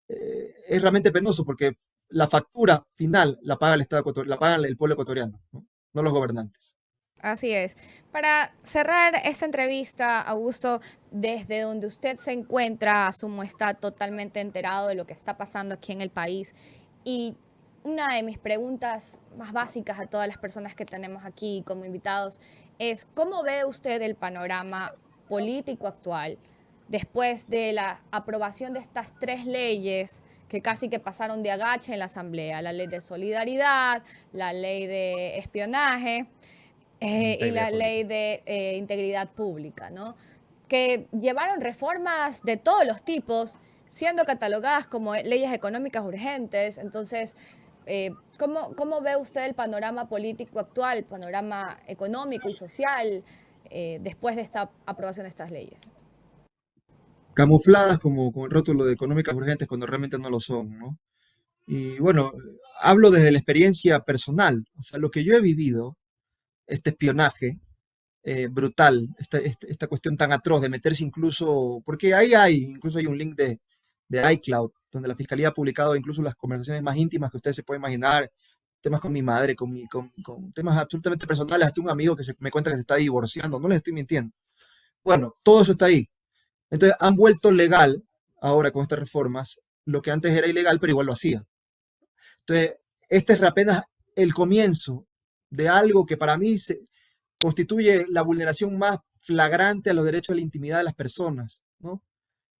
Speaker 9: Es realmente penoso porque la factura final la paga el Estado, la paga el pueblo ecuatoriano, no los gobernantes.
Speaker 6: Así es. Para cerrar esta entrevista, Augusto, desde donde usted se encuentra, asumo está totalmente enterado de lo que está pasando aquí en el país. Y una de mis preguntas más básicas a todas las personas que tenemos aquí como invitados es, ¿cómo ve usted el panorama político actual después de la aprobación de estas 3 leyes que casi que pasaron de agache en la Asamblea? La ley de solidaridad, la ley de espionaje y la ley de integridad pública, ¿no? Que llevaron reformas de todos los tipos, siendo catalogadas como leyes económicas urgentes. Entonces, ¿cómo ve usted el panorama político actual, panorama económico y social después de esta aprobación de estas leyes?
Speaker 9: Camufladas como con el rótulo de económicas urgentes cuando realmente no lo son, ¿no? Y bueno, hablo desde la experiencia personal, o sea, lo que yo he vivido, este espionaje brutal, esta cuestión tan atroz de meterse incluso, porque incluso hay un link de iCloud, donde la fiscalía ha publicado incluso las conversaciones más íntimas que ustedes se pueden imaginar, temas con mi madre, con temas absolutamente personales, hasta un amigo que me cuenta que se está divorciando, no les estoy mintiendo. Bueno, todo eso está ahí. Entonces han vuelto legal ahora con estas reformas lo que antes era ilegal, pero igual lo hacía. Entonces, este es apenas el comienzo de algo que para mí constituye la vulneración más flagrante a los derechos de la intimidad de las personas, ¿no?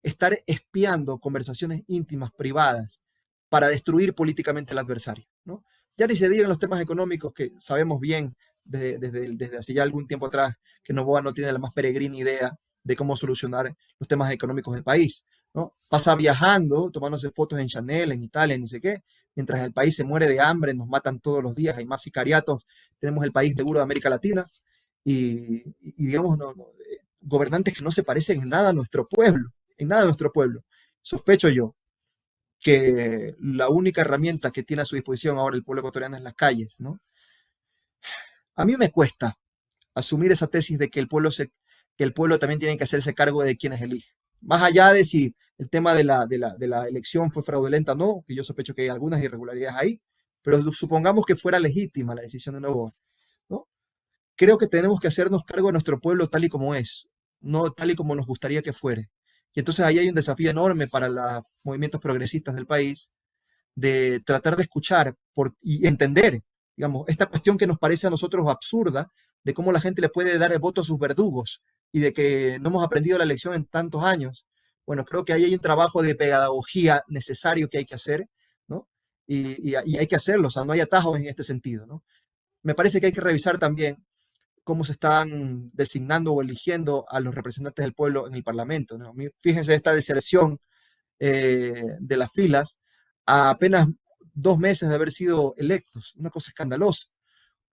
Speaker 9: Estar espiando conversaciones íntimas, privadas, para destruir políticamente al adversario, ¿no? Ya ni se digan los temas económicos que sabemos bien desde hace ya algún tiempo atrás que Noboa no tiene la más peregrina idea de cómo solucionar los temas económicos del país, ¿no? Pasa viajando, tomándose fotos en Chanel, en Italia, ni sé qué, mientras el país se muere de hambre, nos matan todos los días, hay más sicariatos, tenemos el país seguro de América Latina y digamos, gobernantes que no se parecen en nada a nuestro pueblo, en nada a nuestro pueblo. Sospecho yo que la única herramienta que tiene a su disposición ahora el pueblo ecuatoriano es las calles, ¿no? A mí me cuesta asumir esa tesis de que el pueblo también tiene que hacerse cargo de quienes elige. Más allá de si el tema de la elección fue fraudulenta o no, que yo sospecho que hay algunas irregularidades ahí, pero supongamos que fuera legítima la decisión de Noboa, ¿no? Creo que tenemos que hacernos cargo de nuestro pueblo tal y como es, no tal y como nos gustaría que fuere. Y entonces ahí hay un desafío enorme para los movimientos progresistas del país de tratar de escuchar y entender, digamos, esta cuestión que nos parece a nosotros absurda, de cómo la gente le puede dar el voto a sus verdugos y de que no hemos aprendido la lección en tantos años. Bueno, creo que ahí hay un trabajo de pedagogía necesario que hay que hacer, ¿no? Y hay que hacerlo, o sea, no hay atajos en este sentido, ¿no? Me parece que hay que revisar también cómo se están designando o eligiendo a los representantes del pueblo en el Parlamento, ¿no? Fíjense esta deserción de las filas a apenas 2 meses de haber sido electos, una cosa escandalosa.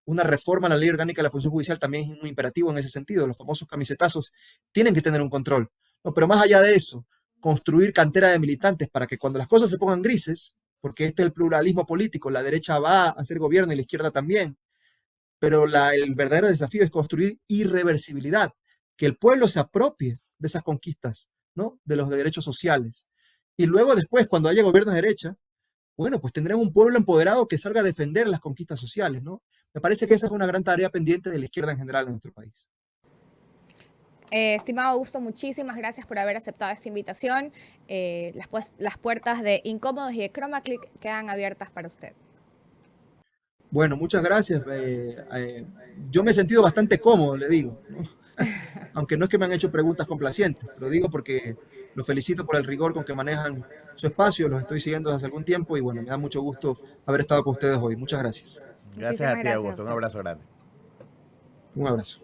Speaker 9: Una reforma a la ley orgánica de la función judicial también es muy imperativo en ese sentido. Los famosos camisetazos tienen que tener un control, ¿no? Pero más allá de eso, construir cantera de militantes para que cuando las cosas se pongan grises, porque este es el pluralismo político, la derecha va a hacer gobierno y la izquierda también, pero el verdadero desafío es construir irreversibilidad, que el pueblo se apropie de esas conquistas, ¿no? De los derechos sociales. Y luego después, cuando haya gobierno de derecha, bueno, pues tendremos un pueblo empoderado que salga a defender las conquistas sociales, ¿no? Me parece que esa es una gran tarea pendiente de la izquierda en general en nuestro país.
Speaker 6: Estimado Augusto, muchísimas gracias por haber aceptado esta invitación. Las puertas de Incómodos y de Chroma Click quedan abiertas para usted.
Speaker 9: Bueno, muchas gracias. Yo me he sentido bastante cómodo, le digo, ¿no? Aunque no es que me han hecho preguntas complacientes, lo digo porque los felicito por el rigor con que manejan su espacio, los estoy siguiendo desde hace algún tiempo y bueno, me da mucho gusto haber estado con ustedes hoy. Muchas gracias.
Speaker 5: Gracias a ti, Augusto. Un abrazo grande.
Speaker 9: Un abrazo.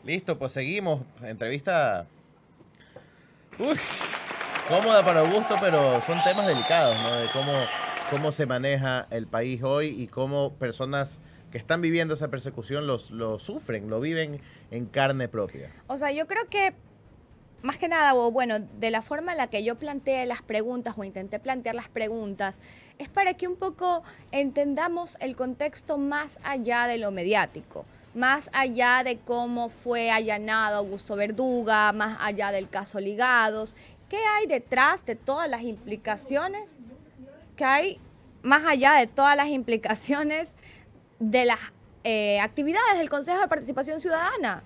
Speaker 5: Listo, pues seguimos. Entrevista cómoda para Augusto, pero son temas delicados, ¿no? De cómo se maneja el país hoy y cómo personas que están viviendo esa persecución lo sufren, lo viven en carne propia.
Speaker 6: O sea, yo creo que más que nada, o bueno, de la forma en la que yo planteé las preguntas o intenté plantear las preguntas, es para que un poco entendamos el contexto más allá de lo mediático, más allá de cómo fue allanado Augusto Verduga, más allá del caso Ligados. ¿Qué hay detrás de todas las implicaciones? ¿Qué hay más allá de todas las implicaciones de las actividades del Consejo de Participación Ciudadana?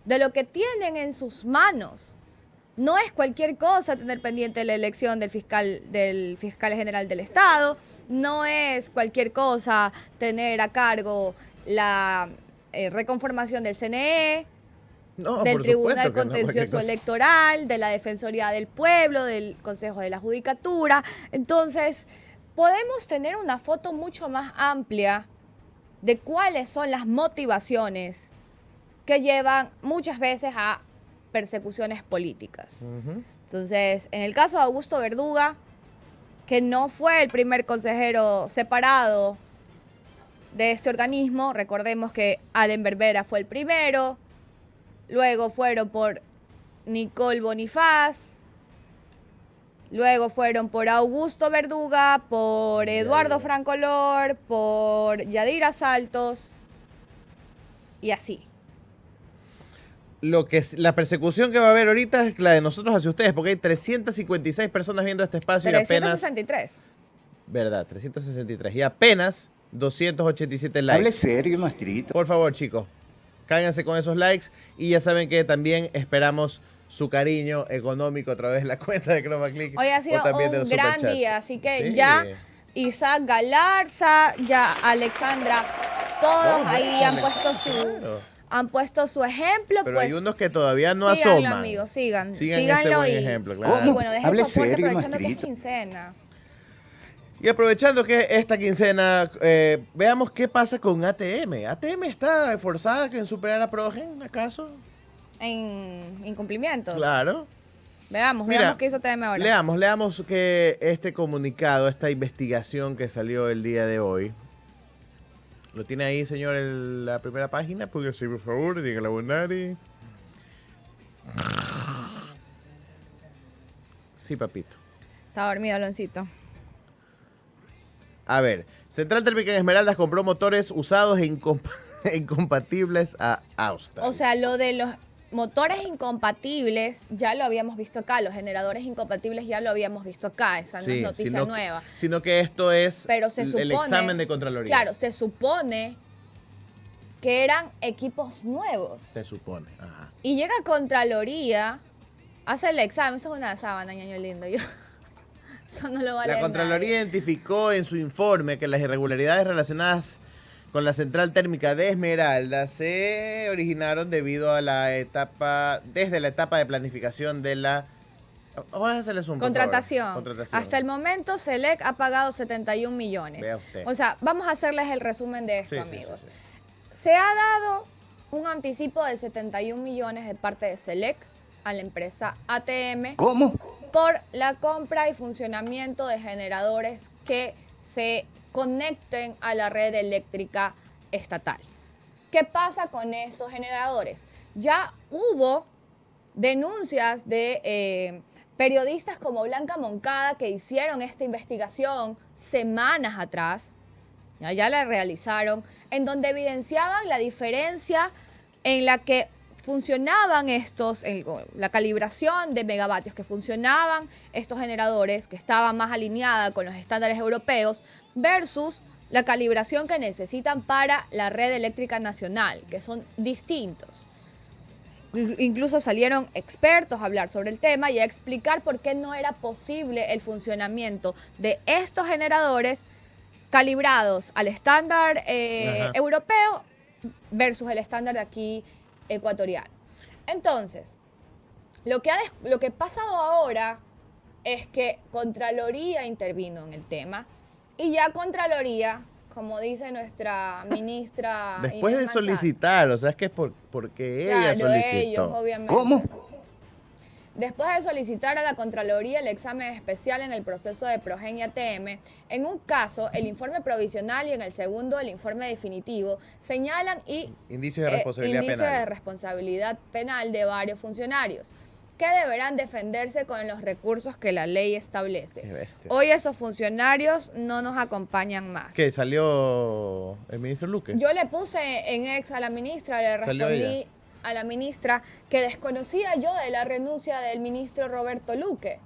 Speaker 6: De lo que tienen en sus manos, No es cualquier cosa tener pendiente la elección del fiscal general del Estado, no es cualquier cosa tener a cargo la reconformación del CNE,
Speaker 5: No,
Speaker 6: del
Speaker 5: por
Speaker 6: Tribunal
Speaker 5: supuesto que no, cualquier
Speaker 6: Contencioso
Speaker 5: cosa.
Speaker 6: Electoral, de la Defensoría del Pueblo, del Consejo de la Judicatura. Entonces, podemos tener una foto mucho más amplia de cuáles son las motivaciones que llevan muchas veces a persecuciones políticas. Entonces, en el caso de Augusto Verduga, que no fue el primer consejero separado de este organismo, recordemos que Allen Berbera fue el primero, luego fueron por Nicole Bonifaz, luego fueron por Augusto Verduga, por Eduardo Francolor, por Yadira Saltos y así.
Speaker 5: La persecución que va a haber ahorita es la de nosotros hacia ustedes, porque hay 356 personas viendo este espacio y apenas...
Speaker 6: 363.
Speaker 5: Verdad, 363. Y apenas 287 likes.
Speaker 10: Hable serio, maestrito.
Speaker 5: Por favor, chicos, cáiganse con esos likes y ya saben que también esperamos su cariño económico a través de la cuenta de Chroma Click.
Speaker 6: Hoy ha sido
Speaker 5: o también de
Speaker 6: un
Speaker 5: los
Speaker 6: gran
Speaker 5: superchats.
Speaker 6: día, así que
Speaker 5: Sí.
Speaker 6: ya Isaac Galarza, ya Alexandra, todos ahí han puesto
Speaker 5: Claro.
Speaker 6: puesto su ejemplo.
Speaker 5: Pero
Speaker 6: pues,
Speaker 5: hay unos que todavía no
Speaker 6: síganlo,
Speaker 5: asoman.
Speaker 6: amigos,
Speaker 5: Sigan ese
Speaker 6: síganlo
Speaker 5: buen
Speaker 6: y,
Speaker 5: ejemplo, claro.
Speaker 6: y bueno, dejen
Speaker 10: Hable
Speaker 6: su aporte
Speaker 10: serio,
Speaker 6: aprovechando que es
Speaker 10: maestrito.
Speaker 6: quincena.
Speaker 5: Y aprovechando que esta quincena, veamos qué pasa con ATM. ¿ATM está forzada en superar a Progen, acaso?
Speaker 6: En incumplimientos.
Speaker 5: Claro.
Speaker 6: Veamos
Speaker 5: Mira,
Speaker 6: qué hizo TM ahora.
Speaker 5: Leamos que este comunicado, esta investigación que salió el día de hoy. ¿Lo tiene ahí, señor, la primera página? Póngase, por favor, diga la Bonari. Sí, papito.
Speaker 6: Está dormido, Aloncito.
Speaker 5: A ver, Central Térmica en Esmeraldas compró motores usados e incompatibles a Austal.
Speaker 6: O sea, lo de los motores incompatibles ya lo habíamos visto acá, los generadores incompatibles ya lo habíamos visto acá, esa no es noticia nueva.
Speaker 5: Sino que esto es
Speaker 6: Pero se supone,
Speaker 5: el examen de Contraloría.
Speaker 6: Claro, se supone que eran equipos nuevos.
Speaker 5: Se supone, ajá.
Speaker 6: Y llega Contraloría, hace el examen, eso es una sábana, ñaño lindo, yo. Eso no lo vale
Speaker 5: La Contraloría
Speaker 6: nadie.
Speaker 5: identificó en su informe que las irregularidades relacionadas con la central térmica de Esmeralda se originaron debido a desde la etapa de planificación de la... Vamos a hacerles un
Speaker 6: Contratación. Hasta el momento, SELEC ha pagado 71 millones.
Speaker 5: Vea usted.
Speaker 6: O sea, vamos a hacerles el resumen de esto,
Speaker 5: Sí,
Speaker 6: amigos.
Speaker 5: sí, sí.
Speaker 6: Se ha dado un anticipo de 71 millones de parte de SELEC a la empresa ATM.
Speaker 10: ¿Cómo?
Speaker 6: Por la compra y funcionamiento de generadores que se conecten a la red eléctrica estatal. ¿Qué pasa con esos generadores? Ya hubo denuncias de periodistas como Blanca Moncada que hicieron esta investigación semanas atrás, ya la realizaron, en donde evidenciaban la diferencia en la que funcionaban la calibración de megavatios que funcionaban estos generadores, que estaban más alineada con los estándares europeos, versus la calibración que necesitan para la red eléctrica nacional, que son distintos. Incluso salieron expertos a hablar sobre el tema y a explicar por qué no era posible el funcionamiento de estos generadores calibrados al estándar europeo versus el estándar de aquí ecuatoriano. Entonces, lo que ha pasado ahora es que Contraloría intervino en el tema y ya Contraloría, como dice nuestra ministra
Speaker 5: Después
Speaker 6: Inés
Speaker 5: de
Speaker 6: Manzano,
Speaker 5: solicitar, o sea, es que es porque ella
Speaker 6: claro,
Speaker 5: solicitó.
Speaker 6: ellos, obviamente.
Speaker 10: ¿Cómo?
Speaker 6: Después de solicitar a la Contraloría el examen especial en el proceso de Progen y ATM, en un caso, el informe provisional y en el segundo, el informe definitivo, señalan
Speaker 5: Indicios de responsabilidad
Speaker 6: indicios
Speaker 5: penal.
Speaker 6: de responsabilidad penal de varios funcionarios que deberán defenderse con los recursos que la ley establece.
Speaker 5: Qué bestia.
Speaker 6: Hoy esos funcionarios no nos acompañan más.
Speaker 5: ¿Qué? ¿Salió el ministro Luque?
Speaker 6: Yo le puse en ex a la ministra, le
Speaker 5: ¿Salió
Speaker 6: respondí
Speaker 5: ella?
Speaker 6: a la ministra que desconocía yo de la renuncia del ministro Roberto Luque.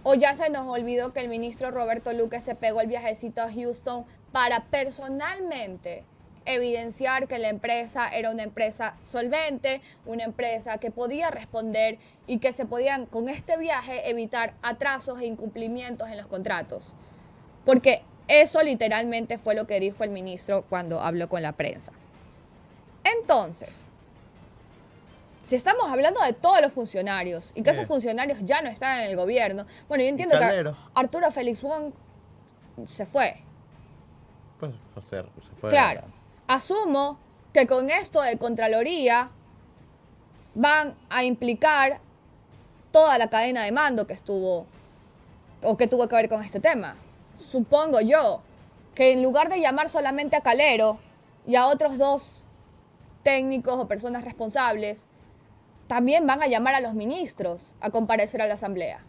Speaker 6: O ya se nos olvidó que el ministro Roberto Luque se pegó el viajecito a Houston para personalmente evidenciar que la empresa era una empresa solvente, una empresa que podía responder y que se podían, con este viaje, evitar atrasos e incumplimientos en los contratos. Porque eso literalmente fue lo que dijo el ministro cuando habló con la prensa. Entonces, si estamos hablando de todos los funcionarios y que esos funcionarios ya no están en el gobierno, bueno, yo entiendo que Arturo Félix Wong se fue.
Speaker 5: Pues, se fue.
Speaker 6: Claro. Asumo que con esto de Contraloría van a implicar toda la cadena de mando que estuvo o que tuvo que ver con este tema. Supongo yo que en lugar de llamar solamente a Calero y a otros 2 técnicos o personas responsables, también van a llamar a los ministros a comparecer a la asamblea.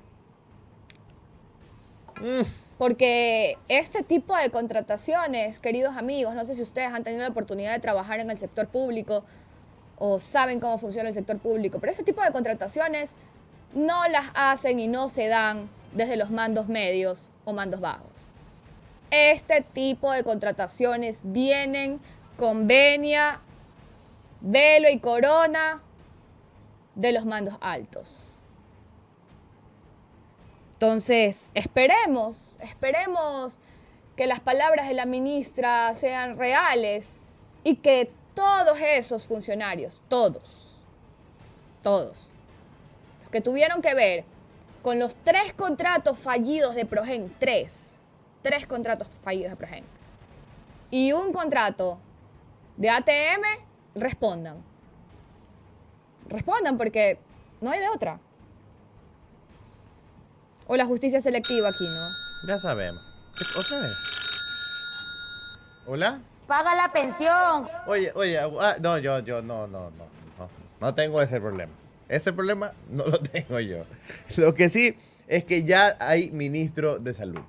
Speaker 6: Porque este tipo de contrataciones, queridos amigos, no sé si ustedes han tenido la oportunidad de trabajar en el sector público o saben cómo funciona el sector público, pero ese tipo de contrataciones no las hacen y no se dan desde los mandos medios o mandos bajos. Este tipo de contrataciones vienen con venia, velo y corona de los mandos altos. Entonces, esperemos que las palabras de la ministra sean reales y que todos esos funcionarios, todos, los que tuvieron que ver con los 3 contratos fallidos de Progen, 3 contratos fallidos de Progen y un contrato de ATM, respondan porque no hay de otra. O la justicia selectiva aquí, ¿no?
Speaker 5: Ya sabemos. ¿Otra vez? ¿Hola?
Speaker 10: Paga la pensión.
Speaker 5: Oye, no, yo no tengo ese problema. Ese problema no lo tengo yo. Lo que sí es que ya hay ministro de salud.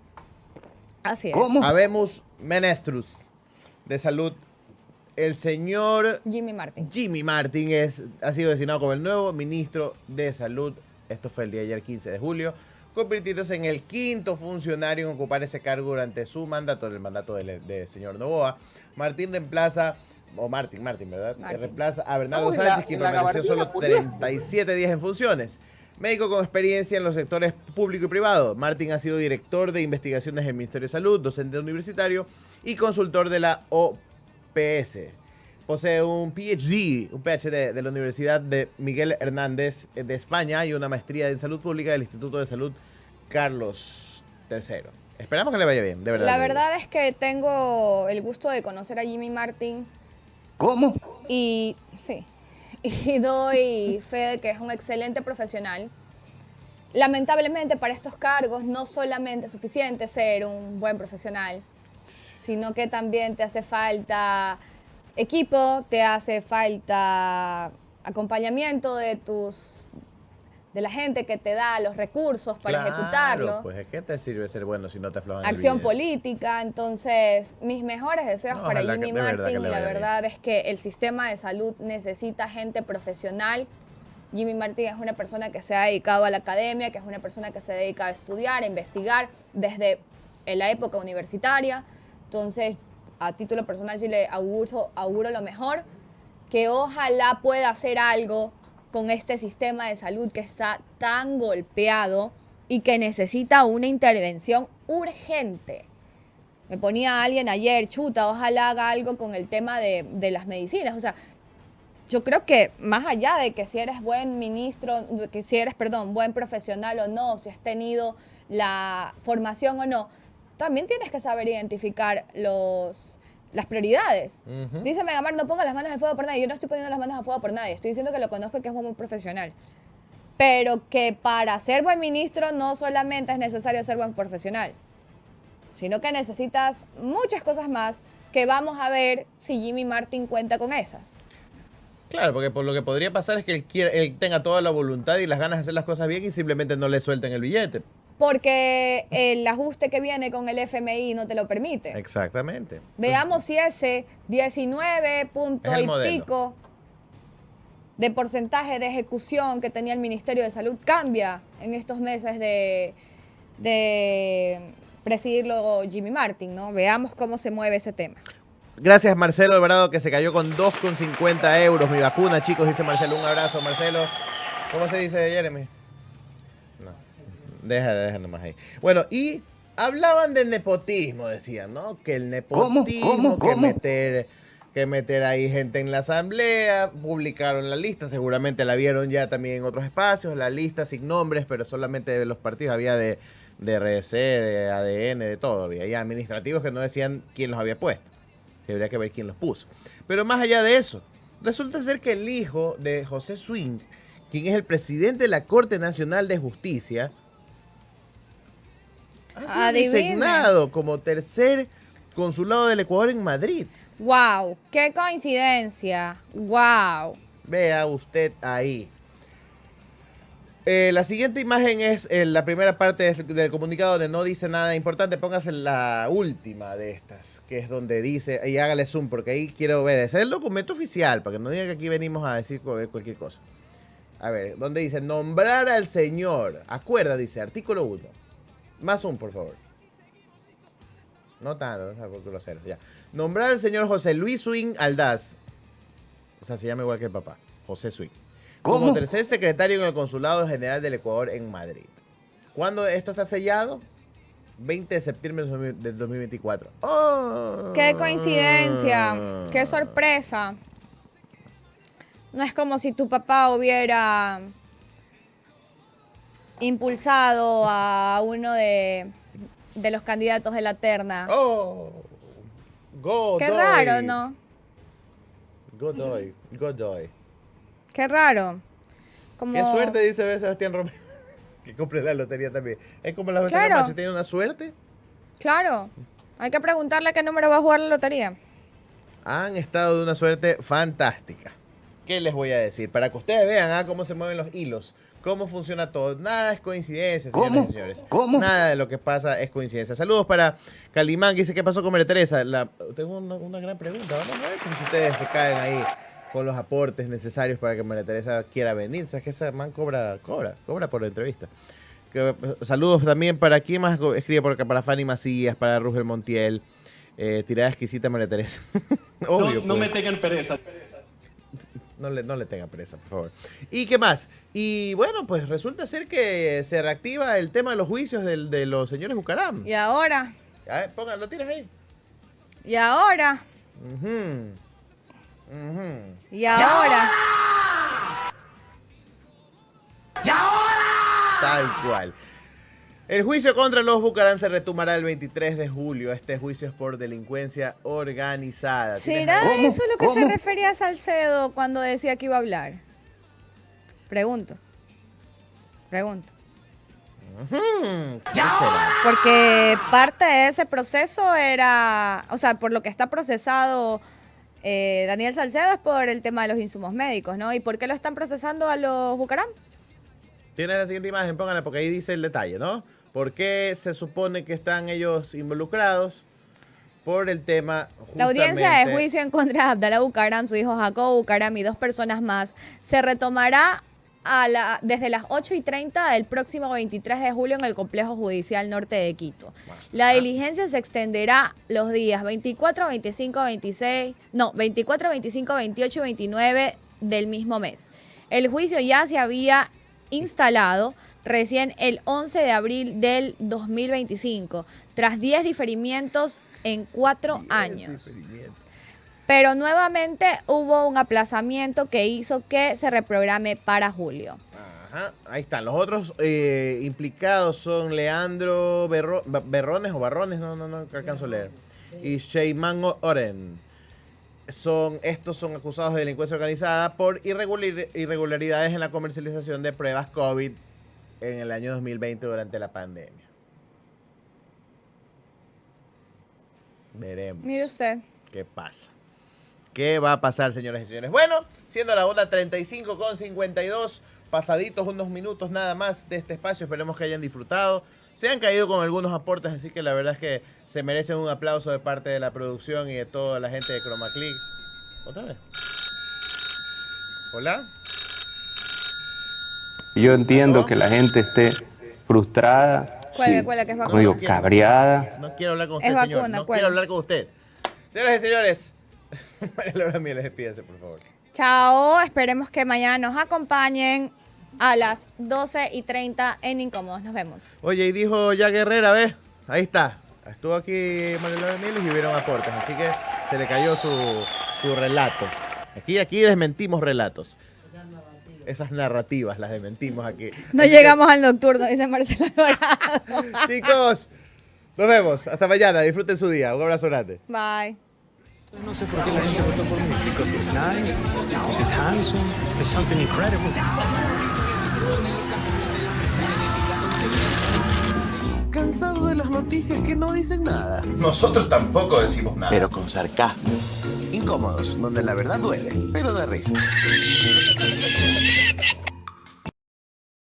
Speaker 6: Así es.
Speaker 5: ¿Cómo? Habemos menestrus de salud. El señor
Speaker 6: Jimmy Martin
Speaker 5: ha sido designado como el nuevo ministro de salud. Esto fue el día de ayer, 15 de julio, convirtiéndose en el 5º funcionario en ocupar ese cargo durante su mandato, el mandato del señor Noboa. Martín reemplaza, ¿verdad? Reemplaza a Bernardo Sánchez, quien permaneció solo 37 días en funciones. Médico con experiencia en los sectores público y privado. Martín ha sido director de investigaciones del Ministerio de Salud, docente universitario y consultor de la OPS. Posee un PhD de la Universidad de Miguel Hernández de España y una maestría en salud pública del Instituto de Salud Carlos III. Esperamos que le vaya bien, de verdad.
Speaker 6: La verdad es que tengo el gusto de conocer a Jimmy Martin.
Speaker 5: ¿Cómo?
Speaker 6: Y sí, y doy fe de que es un excelente profesional. Lamentablemente para estos cargos no solamente es suficiente ser un buen profesional, sino que también te hace falta equipo, te hace falta acompañamiento de la gente que te da los recursos para ejecutarlo.
Speaker 5: Pues es que te sirve ser bueno si no te aflojan
Speaker 6: Acción política. Entonces, mis mejores deseos para Jimmy Martin. La verdad es que el sistema de salud necesita gente profesional. Jimmy Martin es una persona que se ha dedicado a la academia, que es una persona que se dedica a estudiar, a investigar desde la época universitaria. Entonces, a título personal sí le auguro lo mejor, que ojalá pueda hacer algo con este sistema de salud que está tan golpeado y que necesita una intervención urgente. Me ponía alguien ayer, ojalá haga algo con el tema de las medicinas. O sea, yo creo que más allá de que si eres buen ministro, que si eres, buen profesional o no, si has tenido la formación o no, también tienes que saber identificar las prioridades. Dice Megamar, no ponga las manos al fuego por nadie. Yo no estoy poniendo las manos al fuego por nadie. Estoy diciendo que lo conozco y que es muy profesional. Pero que para ser buen ministro no solamente es necesario ser buen profesional, sino que necesitas muchas cosas más que vamos a ver si Jimmy Martin cuenta con esas.
Speaker 5: Claro, porque por lo que podría pasar es que él tenga toda la voluntad y las ganas de hacer las cosas bien y simplemente no le suelten el billete.
Speaker 6: Porque el ajuste que viene con el FMI no te lo permite.
Speaker 5: Exactamente.
Speaker 6: Veamos si ese 19 punto y pico de porcentaje de ejecución que tenía el Ministerio de Salud cambia en estos meses de presidirlo Jimmy Martin, ¿no? Veamos cómo se mueve ese tema.
Speaker 5: Gracias Marcelo Alvarado que se cayó con 2,50 euros. Mi vacuna, chicos, dice Marcelo. Un abrazo, Marcelo. ¿Cómo se dice, Jeremy? No, deja nomás ahí. Bueno, y hablaban del nepotismo, decían, ¿no? Que el nepotismo, que meter ahí gente en la asamblea. Publicaron la lista, seguramente la vieron ya también en otros espacios. La lista sin nombres, pero solamente de los partidos había de RC, de ADN, de todo. Había ya administrativos que no decían quién los había puesto. Que habría que ver quién los puso. Pero más allá de eso, resulta ser que el hijo de José Swing, quien es el presidente de la Corte Nacional de Justicia, ha sido designado como tercer consulado del Ecuador en Madrid.
Speaker 6: ¡Wow! ¡Qué coincidencia! ¡Wow!
Speaker 5: Vea usted ahí. La siguiente imagen es la primera parte del comunicado donde no dice nada importante. Póngase la última de estas, que es donde dice, y hágale zoom porque ahí quiero ver. Ese es el documento oficial, para que no digan que aquí venimos a decir cualquier cosa. A ver, donde dice, nombrar al señor. Acuerda, dice, artículo 1. Más zoom, por favor. No tanto, no por grosero, ya. Nombrar al señor José Luis Swing Aldaz. O sea, se llama igual que el papá, José Swing. Como tercer secretario en el Consulado General del Ecuador en Madrid. ¿Cuándo esto está sellado? 20 de septiembre del 2024. ¡Oh!
Speaker 6: ¡Qué coincidencia! ¡Qué sorpresa! No es como si tu papá hubiera impulsado a uno de los candidatos de la terna.
Speaker 5: ¡Oh! Godoy.
Speaker 6: Qué raro, ¿no?
Speaker 5: Godoy.
Speaker 6: Qué raro. Como...
Speaker 5: Qué suerte, dice Sebastián Romero. Que compre la lotería también. Es como las veces que Macho tiene una suerte.
Speaker 6: Claro. Hay que preguntarle qué número va a jugar la lotería.
Speaker 5: Han estado de una suerte fantástica. ¿Qué les voy a decir? Para que ustedes vean cómo se mueven los hilos, cómo funciona todo. Nada es coincidencia, señores y señores. Nada de lo que pasa es coincidencia. Saludos para Calimán, que dice, ¿qué pasó con María Teresa? Tengo una gran pregunta. Vamos a ver si ustedes se caen ahí con los aportes necesarios para que María Teresa quiera venir. ¿Sabes que esa man cobra por la entrevista? Saludos también para, ¿quién más escribe por acá? Para Fanny Macías, para Rugel Montiel. Tirada exquisita María Teresa. Obvio,
Speaker 10: no me tengan pereza.
Speaker 5: No le tengan pereza, por favor. ¿Y qué más? Y bueno, pues resulta ser que se reactiva el tema de los juicios de los señores Bucaram.
Speaker 6: ¿Y ahora?
Speaker 5: ¿Lo tienes ahí?
Speaker 6: ¿Y ahora? ¿Y ahora?
Speaker 1: ¡Y ahora!
Speaker 5: Tal cual. El juicio contra los Bucaram se retomará el 23 de julio. Este juicio es por delincuencia organizada.
Speaker 6: ¿Será eso lo que se refería a Salcedo cuando decía que iba a hablar? Pregunto.
Speaker 5: ¿Qué será?
Speaker 6: Porque parte de ese proceso era, o sea, por lo que está procesado Daniel Salcedo es por el tema de los insumos médicos, ¿no? ¿Y por qué lo están procesando a los Bucaram?
Speaker 5: Tiene la siguiente imagen, pónganla porque ahí dice el detalle, ¿no? ¿Por qué se supone que están ellos involucrados? Por el tema justamente...
Speaker 6: La audiencia de juicio en contra de Abdalá Bucaram, su hijo Jacobo Bucaram y 2 personas más se retomará desde las 8:30 del próximo 23 de julio en el Complejo Judicial Norte de Quito. La diligencia se extenderá los días 24, 25, 28 y 29 del mismo mes. El juicio ya se había instalado recién el 11 de abril del 2025, tras 10 diferimientos en 4 años. Pero nuevamente hubo un aplazamiento que hizo que se reprograme para julio.
Speaker 5: Ajá, ahí están. Los otros implicados son Leandro Berrones o Barrones, no alcanzo a leer, y Sheyman Oren. Estos son acusados de delincuencia organizada por irregularidades en la comercialización de pruebas COVID en el año 2020 durante la pandemia. Veremos.
Speaker 6: Mire usted.
Speaker 5: ¿Qué pasa? ¿Qué va a pasar, señoras y señores? Bueno, siendo la hora 35:52, pasaditos unos minutos nada más de este espacio, esperemos que hayan disfrutado. Se han caído con algunos aportes, así que la verdad es que se merecen un aplauso de parte de la producción y de toda la gente de Chroma Click. ¿Otra vez? ¿Hola?
Speaker 7: Yo entiendo que la gente esté frustrada,
Speaker 6: ¿Cuál que es vacuna?
Speaker 7: como digo, cabreada.
Speaker 5: No quiero hablar con usted,
Speaker 6: Es
Speaker 5: señor.
Speaker 6: vacuna,
Speaker 5: No
Speaker 6: ¿cuál?
Speaker 5: quiero hablar con usted. Señoras y señores, María Laura Mieles, despídense, por favor.
Speaker 6: Chao, esperemos que mañana nos acompañen a las 12:30 en Incómodos. Nos vemos.
Speaker 5: Oye, y dijo ya Guerrera, ¿ves? Ahí está. Estuvo aquí María Laura Mieles y hubieron aportes, así que se le cayó su relato. Aquí desmentimos relatos. Esas narrativas las desmentimos aquí.
Speaker 6: No
Speaker 5: Así
Speaker 6: llegamos al nocturno, dice Marcela Alvarado.
Speaker 5: Chicos, nos vemos. Hasta mañana. Disfruten su día. Un abrazo grande.
Speaker 6: Bye.
Speaker 2: No sé por qué la gente votó por mí. Because he's nice, because he's handsome, there's something incredible.
Speaker 3: Cansado de las noticias que no dicen nada,
Speaker 4: Nosotros tampoco decimos nada.
Speaker 3: pero con sarcasmo. Incómodos, donde la verdad duele, pero da risa.